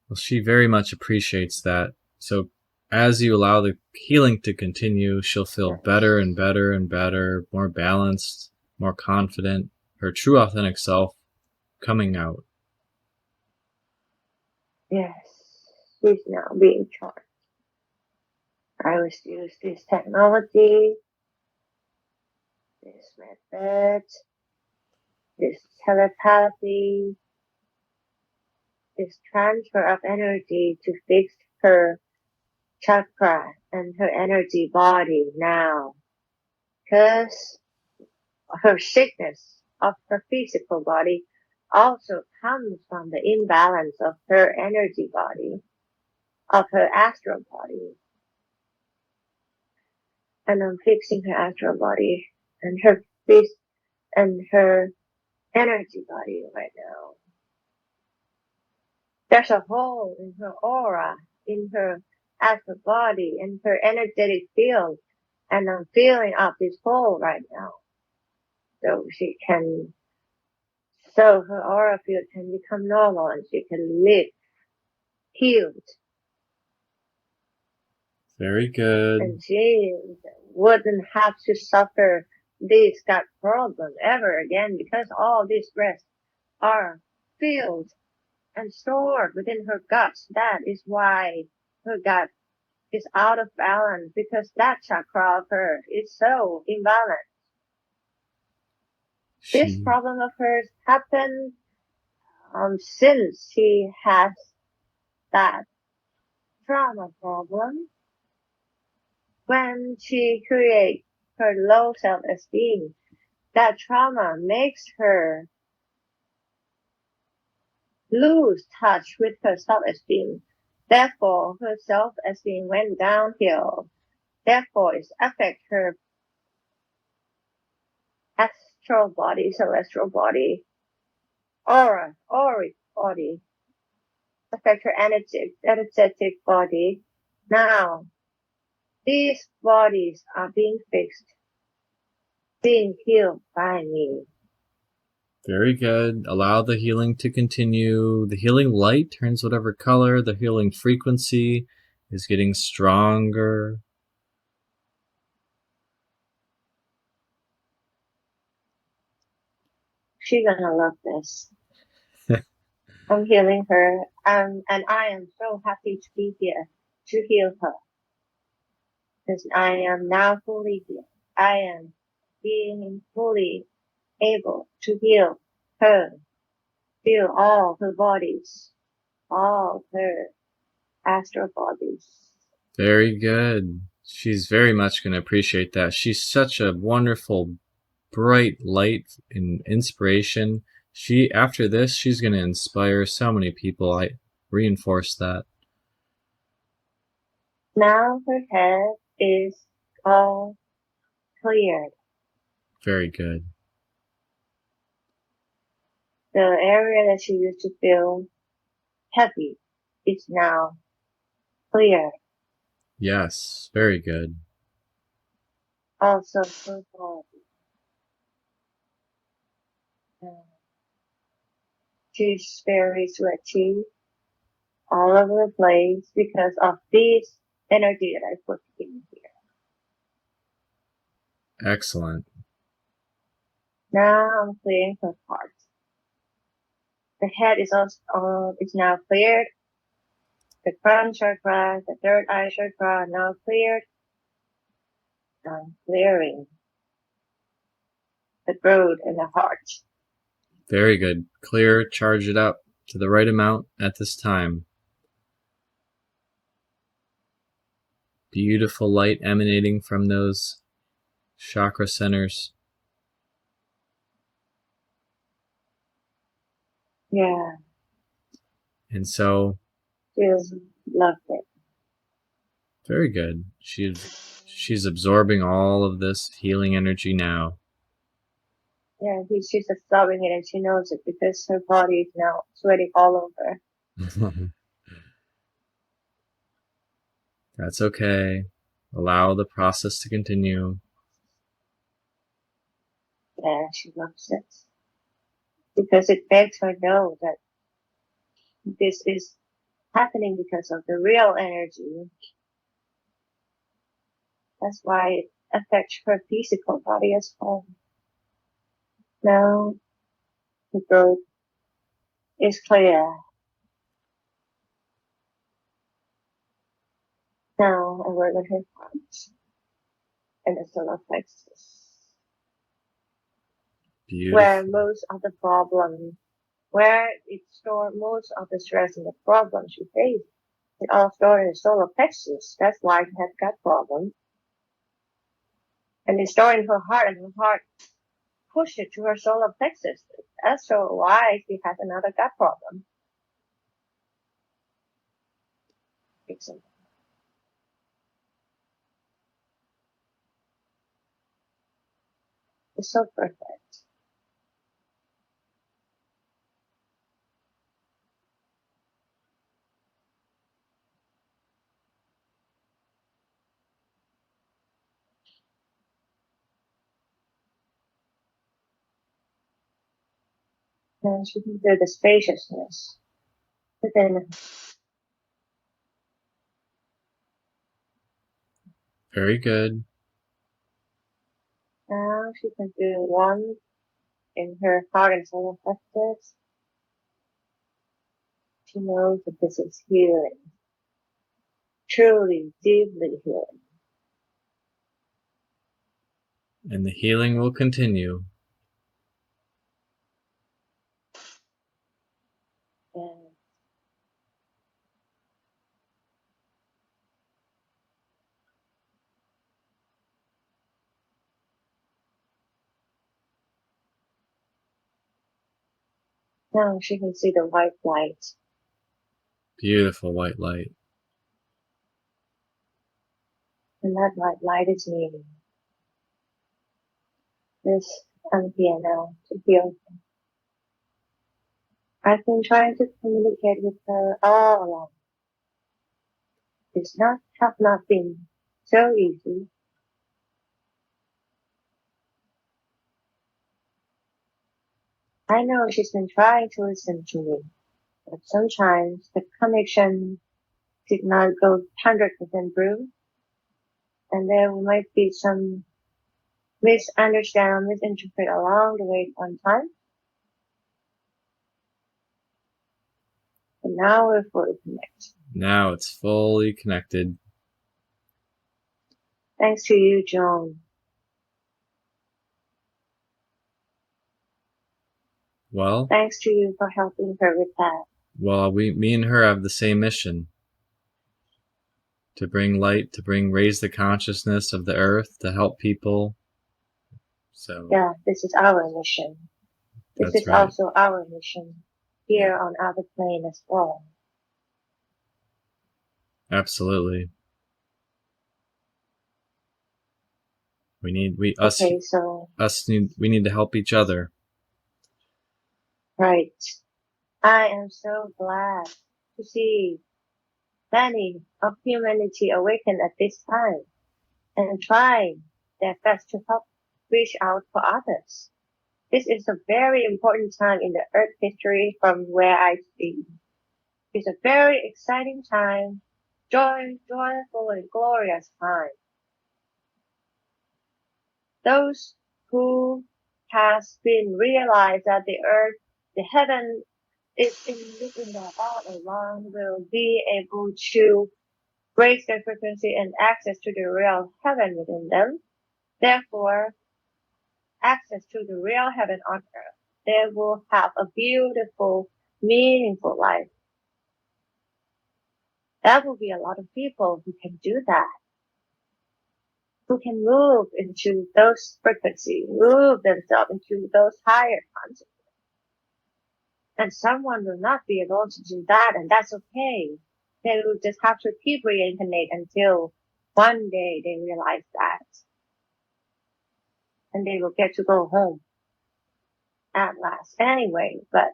Well, she very much appreciates that. So as you allow the healing to continue, she'll feel better and better and better, more balanced, more confident, her true authentic self coming out. Yes, she's now being charged. I always use this technology, this method, this telepathy, this transfer of energy to fix her chakra and her energy body now. Because her sickness of her physical body also comes from the imbalance of her energy body, of her astral body. And I'm fixing her astral body and her energy body right now. There's a hole in her aura, in her astral body, in her energetic field, and I'm filling up this hole right now. So her aura field can become normal and she can live healed. Very good. And she wouldn't have to suffer this gut problem ever again because all these breaths are filled and stored within her guts. That is why her gut is out of balance because that chakra of her is so imbalanced. This problem of hers happened since she has that trauma problem. When she creates her low self-esteem, that trauma makes her lose touch with her self-esteem. Therefore, her self-esteem went downhill. Therefore, it affects her astral body, celestial body, auric body, affect her energetic body. Now, these bodies are being fixed, being healed by me. Very good. Allow the healing to continue. The healing light turns whatever color. The healing frequency is getting stronger. She's gonna love this. I'm healing her, and I am so happy to be here to heal her. Because I am now fully healed. I am being fully able to heal her, heal all her bodies, all her astral bodies. Very good. She's very much going to appreciate that. She's such a wonderful, bright light and inspiration. After this, she's going to inspire so many people. I reinforce that. Now her head is all cleared. Very good. The area that she used to feel heavy is now clear. Yes, very good. Also her body. She's very sweaty all over the place because of this energy that I put in here. Excellent. Now I'm clearing her heart. The head is also is now cleared. The crown chakra, the third eye chakra are now cleared. I'm clearing the throat and the heart. Very good. Clear, charge it up to the right amount at this time. Beautiful light emanating from those chakra centers. Yeah, And so, just loved it. very good. She's absorbing all of this healing energy now. Yeah, she's absorbing it and she knows it because her body is now sweating all over. That's okay. Allow the process to continue. Yeah, she loves it. Because it makes her know that this is happening because of the real energy. That's why it affects her physical body as well. Now the throat is clear. Now I work on her heart and the solar plexus, where Beautiful. most of the problem, where it stores most of the stress and the problems you face. It all stored in the solar plexus. That's why she has gut problem. And it's stored in her heart, and her heart pushed it to her solar plexus. That's so why she has another gut problem. It's so perfect. And she can feel the spaciousness within. Very good. Now she can feel warmth in her heart and solar plexus. She knows that this is healing. Truly, deeply healing. And the healing will continue. And now she can see the white light. Beautiful white light. And that white light is me. This I'm here now to heal. I've been trying to communicate with her all along. It's have not been so easy. I know she's been trying to listen to me, but sometimes the connection did not go 100% through, and there might be some misinterpret along the way one time. But now we're fully connected. Now it's fully connected. Thanks to you, Joan. Well, Thanks to you for helping her with that. me and her have the same mission. To bring light, to raise the consciousness of the earth, to help people. So Yeah, this is our mission. This That's is right. also our mission here on other plane as well. Absolutely. We need we Okay, so us need we need to help each other. right. I am so glad to see many of humanity awaken at this time and try their best to help reach out for others. This is a very important time in the Earth history from where I see. It's a very exciting time, joyful and glorious time. Those who has been realized that the Earth, the heaven is in them all along will be able to raise their frequency and access to the real heaven within them. Therefore, access to the real heaven on earth. They will have a beautiful, meaningful life. That will be a lot of people who can do that, who can move into those frequencies, move themselves into those higher consciousness. And someone will not be able to do that, and that's okay. They will just have to keep reincarnate until one day they realize that. And they will get to go home at last anyway, but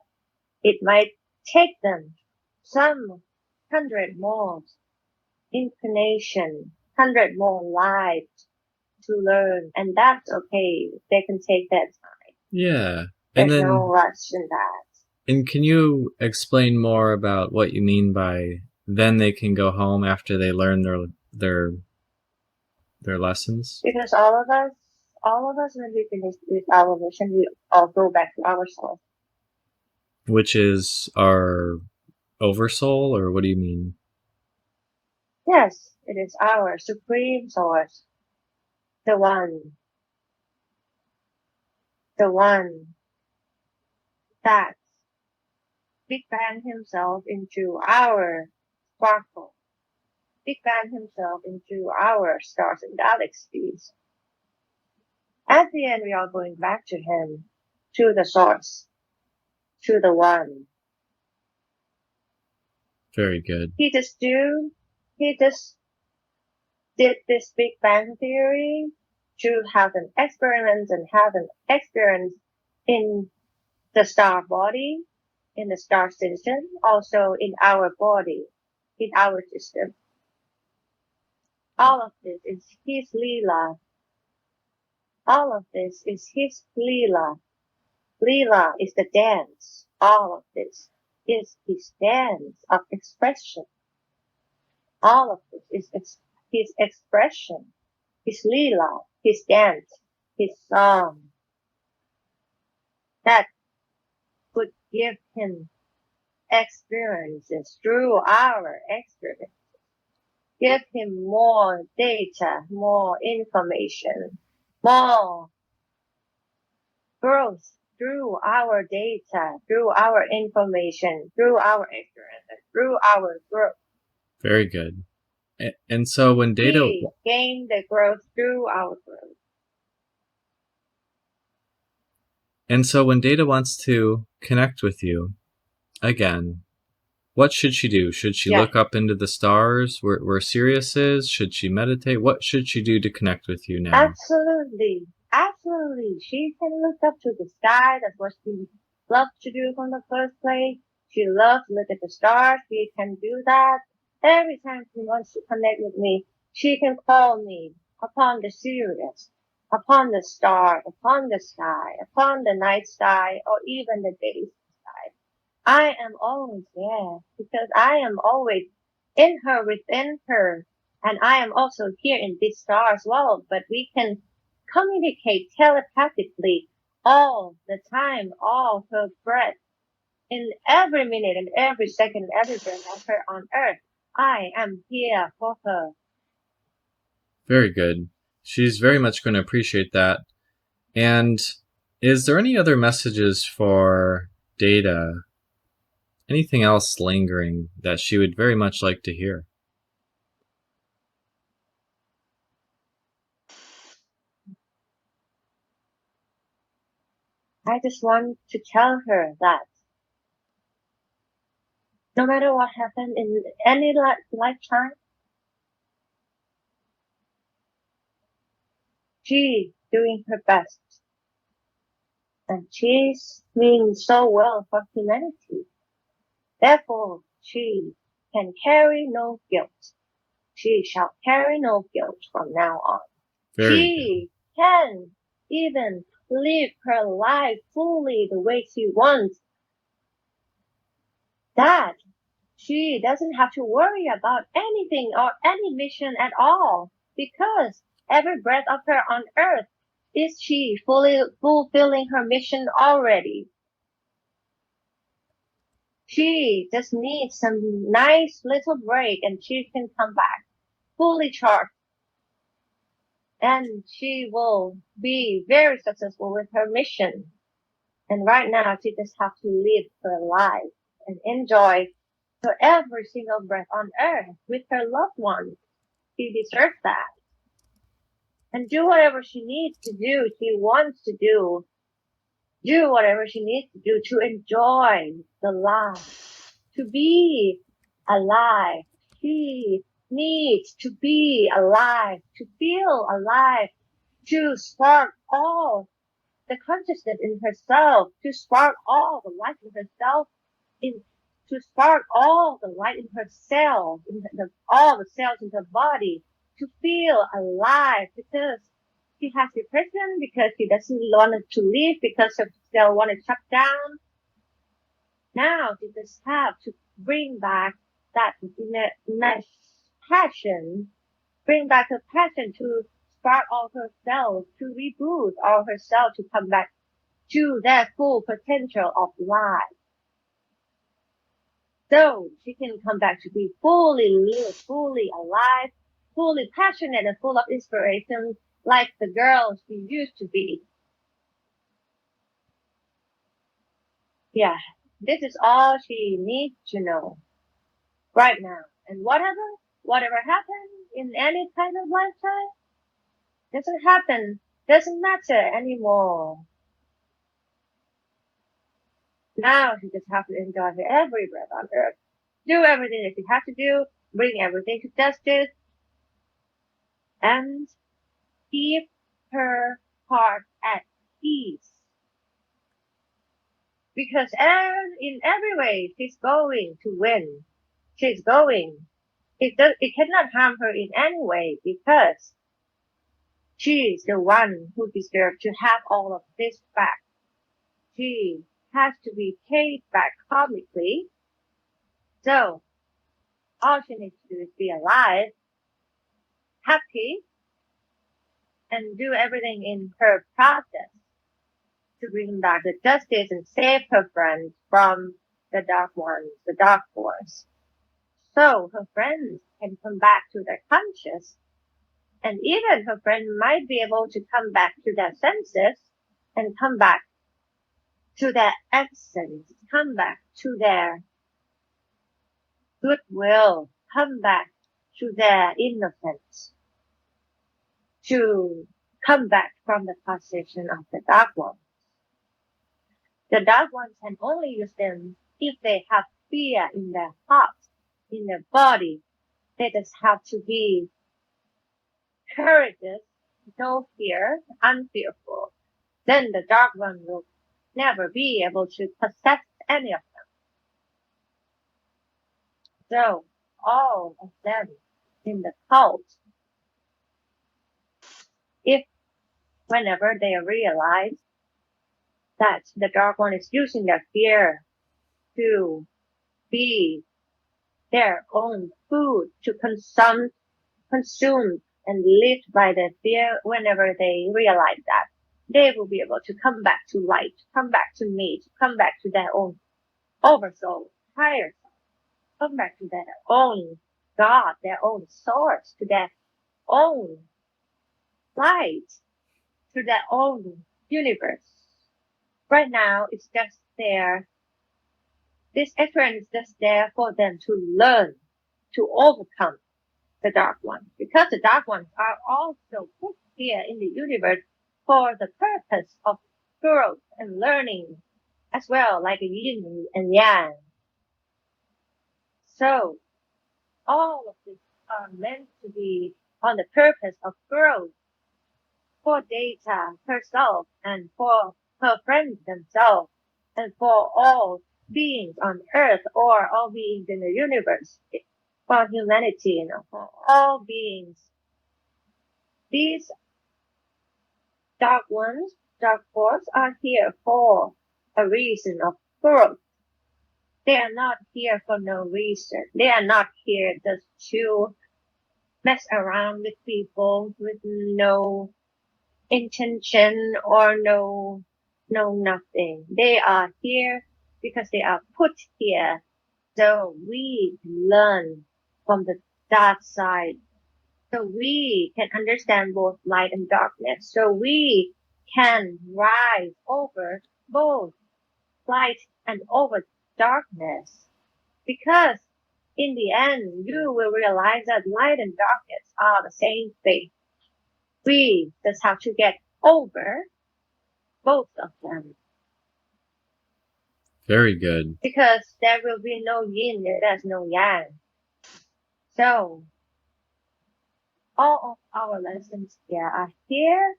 it might take them some 100 more incarnation, 100 more lives to learn, and that's okay. They can take that time. Yeah. And There's no then rush in that. and can you explain more about what you mean by then they can go home after they learn their lessons? Because all of us, when we finish with our mission, we all go back to ourselves. Which is our oversoul, or what do you mean? Yes, it is our supreme source, the one, the one that Big Bang himself into our sparkle, Big Bang himself into our stars and galaxies. At the end, we are going back to him, to the source, to the one. Very good. He just did this Big Bang theory to have an experiment and have an experience in the star body, in the star system, also in our body, in our system. All of this is his Leela. All of this is his Leela. Leela is the dance. All of this is his dance of expression. All of this is his expression, his Leela, his dance, his song that could give him experiences through our experience. Give him more data, more information, more growth through our data, through our information, through our experience, through our growth. Very good. And so when Data He gained the growth through our growth. wants to connect with you again, what should she do? Should she look up into the stars where Sirius is? Should she meditate? What should she do to connect with you now? Absolutely. Absolutely. She can look up to the sky. That's what she loves to do from the first place. She loves to look at the stars. She can do that. Every time she wants to connect with me, she can call me upon the Sirius, upon the star, upon the sky, upon the night sky, or even the day sky. I am always there because I am always in her, within her. And I am also here in this star as well, but we can communicate telepathically all the time, all her breath, in every minute and every second, every breath of her on earth. I am here for her. Very good. She's very much going to appreciate that. And is there any other messages for Data? Anything else lingering that she would very much like to hear? I just want to tell her that no matter what happened in any lifetime, she's doing her best. And she's doing so well for humanity. Therefore, she can carry no guilt. She shall carry no guilt from now on. Very good. She can even live her life fully the way she wants. That she doesn't have to worry about anything or any mission at all, because every breath of her on earth is she fully fulfilling her mission already. She just needs some nice little break and she can come back fully charged. And she will be very successful with her mission. And right now, she just has to live her life and enjoy her every single breath on earth with her loved ones. She deserves that. And do whatever she needs to do, she wants to do. Do whatever she needs to do to enjoy the life, to be alive. She needs to be alive, to feel alive, to spark all the consciousness in herself, to spark all the light in herself, to spark all the light in her cells, all the cells in her body, to feel alive, because she has depression, because she doesn't want to live, because her cell want to shut down. Now she just have to bring back that passion, bring back her passion to spark all her cells, to reboot all her cells to come back to their full potential of life. So she can come back to be fully lived, fully alive, fully passionate and full of inspiration like the girl she used to be. Yeah, this is all she needs to know right now. And whatever happened in any kind of lifetime, doesn't matter anymore. Now she just has to enjoy every breath on earth. Do everything that she has to do, bring everything to justice, and keep her heart at peace. Because in every way, she's going to win. She's going. It cannot harm her in any way, because she's the one who deserves to have all of this back. She has to be paid back karmically. So all she needs to do is be alive, happy, and do everything in her process to bring back the justice and save her friends from the dark ones, the dark force. So her friends can come back to their conscious, and even her friend might be able to come back to their senses and come back to their essence, come back to their goodwill, come back to their innocence, to come back from the possession of the dark one. The dark ones can only use them if they have fear in their heart, in their body. They just have to be courageous, no fear, unfearful. Then the dark one will never be able to possess any of them. So all of them in the cult, if whenever they realize that the dark one is using their fear to be their own food, to consume and live by their fear, whenever they realize that, they will be able to come back to light, come back to me, come back to their own oversoul, higher self, come back to their own God, their own source, to their own light, to their own universe. Right now, it's just there. This experience is just there for them to learn, to overcome the dark ones, because the dark ones are also put here in the universe for the purpose of growth and learning as well, like a yin and yang. So all of this are meant to be on the purpose of growth for data herself and for her friends themselves and for all beings on earth or all beings in the universe, for humanity, for all beings. These dark ones, dark forces are here for a reason of growth. They are not here for no reason. They are not here just to mess around with people with no intention or no nothing. They are here because they are put here so we can learn from the dark side, so we can understand both light and darkness, so we can rise over both light and over darkness. Because in the end, you will realize that light and darkness are the same thing. We just have to get over both of them. Very good. Because there will be no yin, there's no yang. So, all of our lessons here are here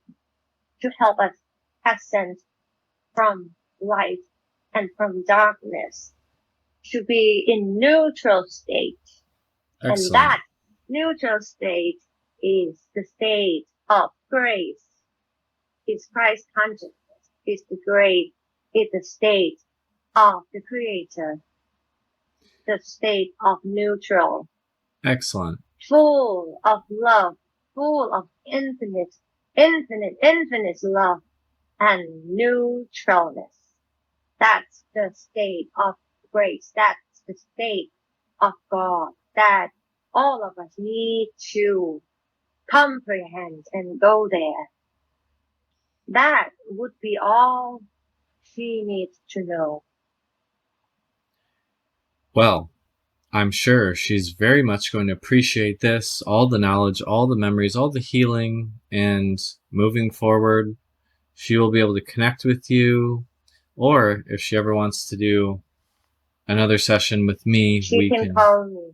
to help us ascend from light and from darkness to be in neutral state. Excellent. And that neutral state is the state of grace. It's Christ consciousness. It's the grace. It's the state of the Creator. The state of neutral. Excellent. Full of love. Full of infinite love and neutralness. That's the state of grace. That's the state of God that all of us need to comprehend and go there. That would be all she needs to know. Well, I'm sure she's very much going to appreciate this, all the knowledge, all the memories, all the healing, and moving forward, she will be able to connect with you, or if she ever wants to do another session with me, she can call me.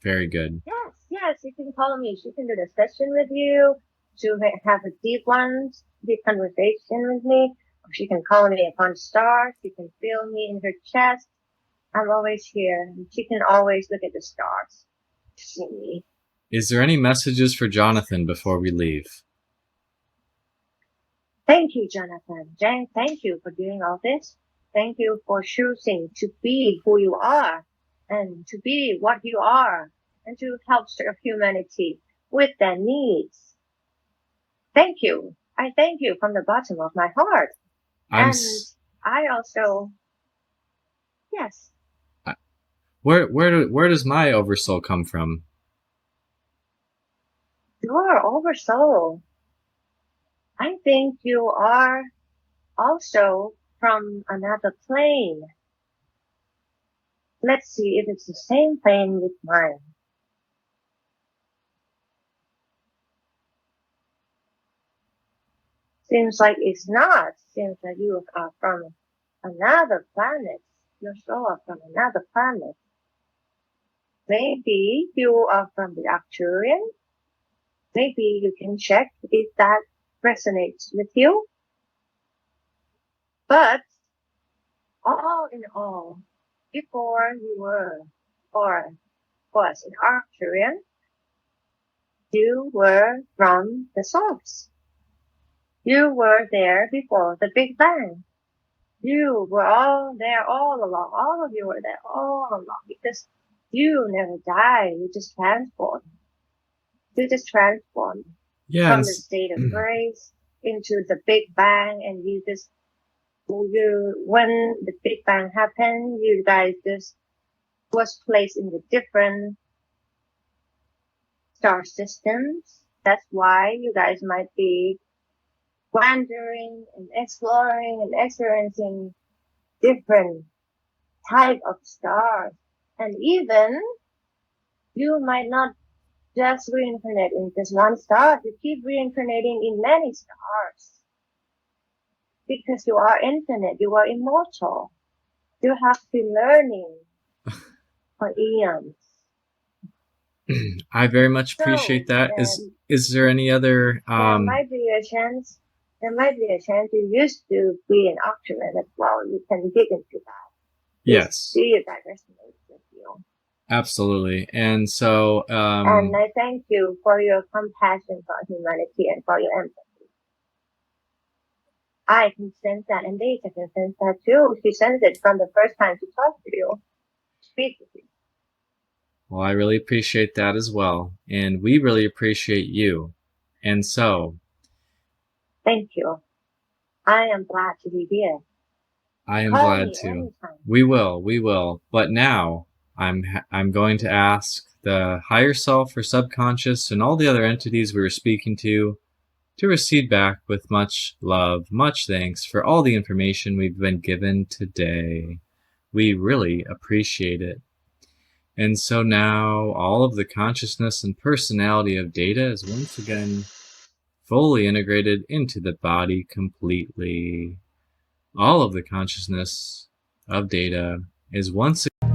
Very good. Yes, you can call me. She can do the session with you, to have a deep conversation with me. Or she can call me upon stars. She can feel me in her chest. I'm always here. She can always look at the stars to see me. Is there any messages for Jonathan before we leave? Thank you, Jonathan. Jen, thank you for doing all this. Thank you for choosing to be who you are and to be what you are and to help serve humanity with their needs. Thank you. I thank you from the bottom of my heart. I also, yes. Where does my oversoul come from? Your oversoul. I think you are also from another plane. Let's see if it's the same plane with mine. Seems like it's not. Seems like you are from another planet. Your soul are from another planet. Maybe you are from the Arcturian. Maybe you can check if that resonates with you. But all in all, before you were or was an Arcturian, you were from the source. You were there before the Big Bang. You were all there all along. All of you were there all along because you never die. You just transform. You just transform from the state of grace into the Big Bang, and when the Big Bang happened, you guys just was placed in the different star systems. That's why you guys might be wandering and exploring and experiencing different type of stars. And even you might not just reincarnate in just one star. You keep reincarnating in many stars. because you are infinite, you are immortal. You have been learning for eons. I very much So appreciate that. Is there any other there might be a chance. There might be a chance you used to be an octopus as well. You can dig into that. Yes. See if that resonates with you. Absolutely. And so and I thank you for your compassion for humanity and for your empathy. I can sense that, and Deja can sense that too. She sensed it from the first time she talked to you, speak with you. Well, I really appreciate that as well. And we really appreciate you. And so Thank you. I am glad to be here. I am Call glad me to. anytime. We will. But now I'm going to ask the higher self or subconscious and all the other entities we were speaking to recede back with much love, much thanks for all the information we've been given today. We really appreciate it. And so now all of the consciousness and personality of Data is once again fully integrated into the body completely. All of the consciousness of Data is once again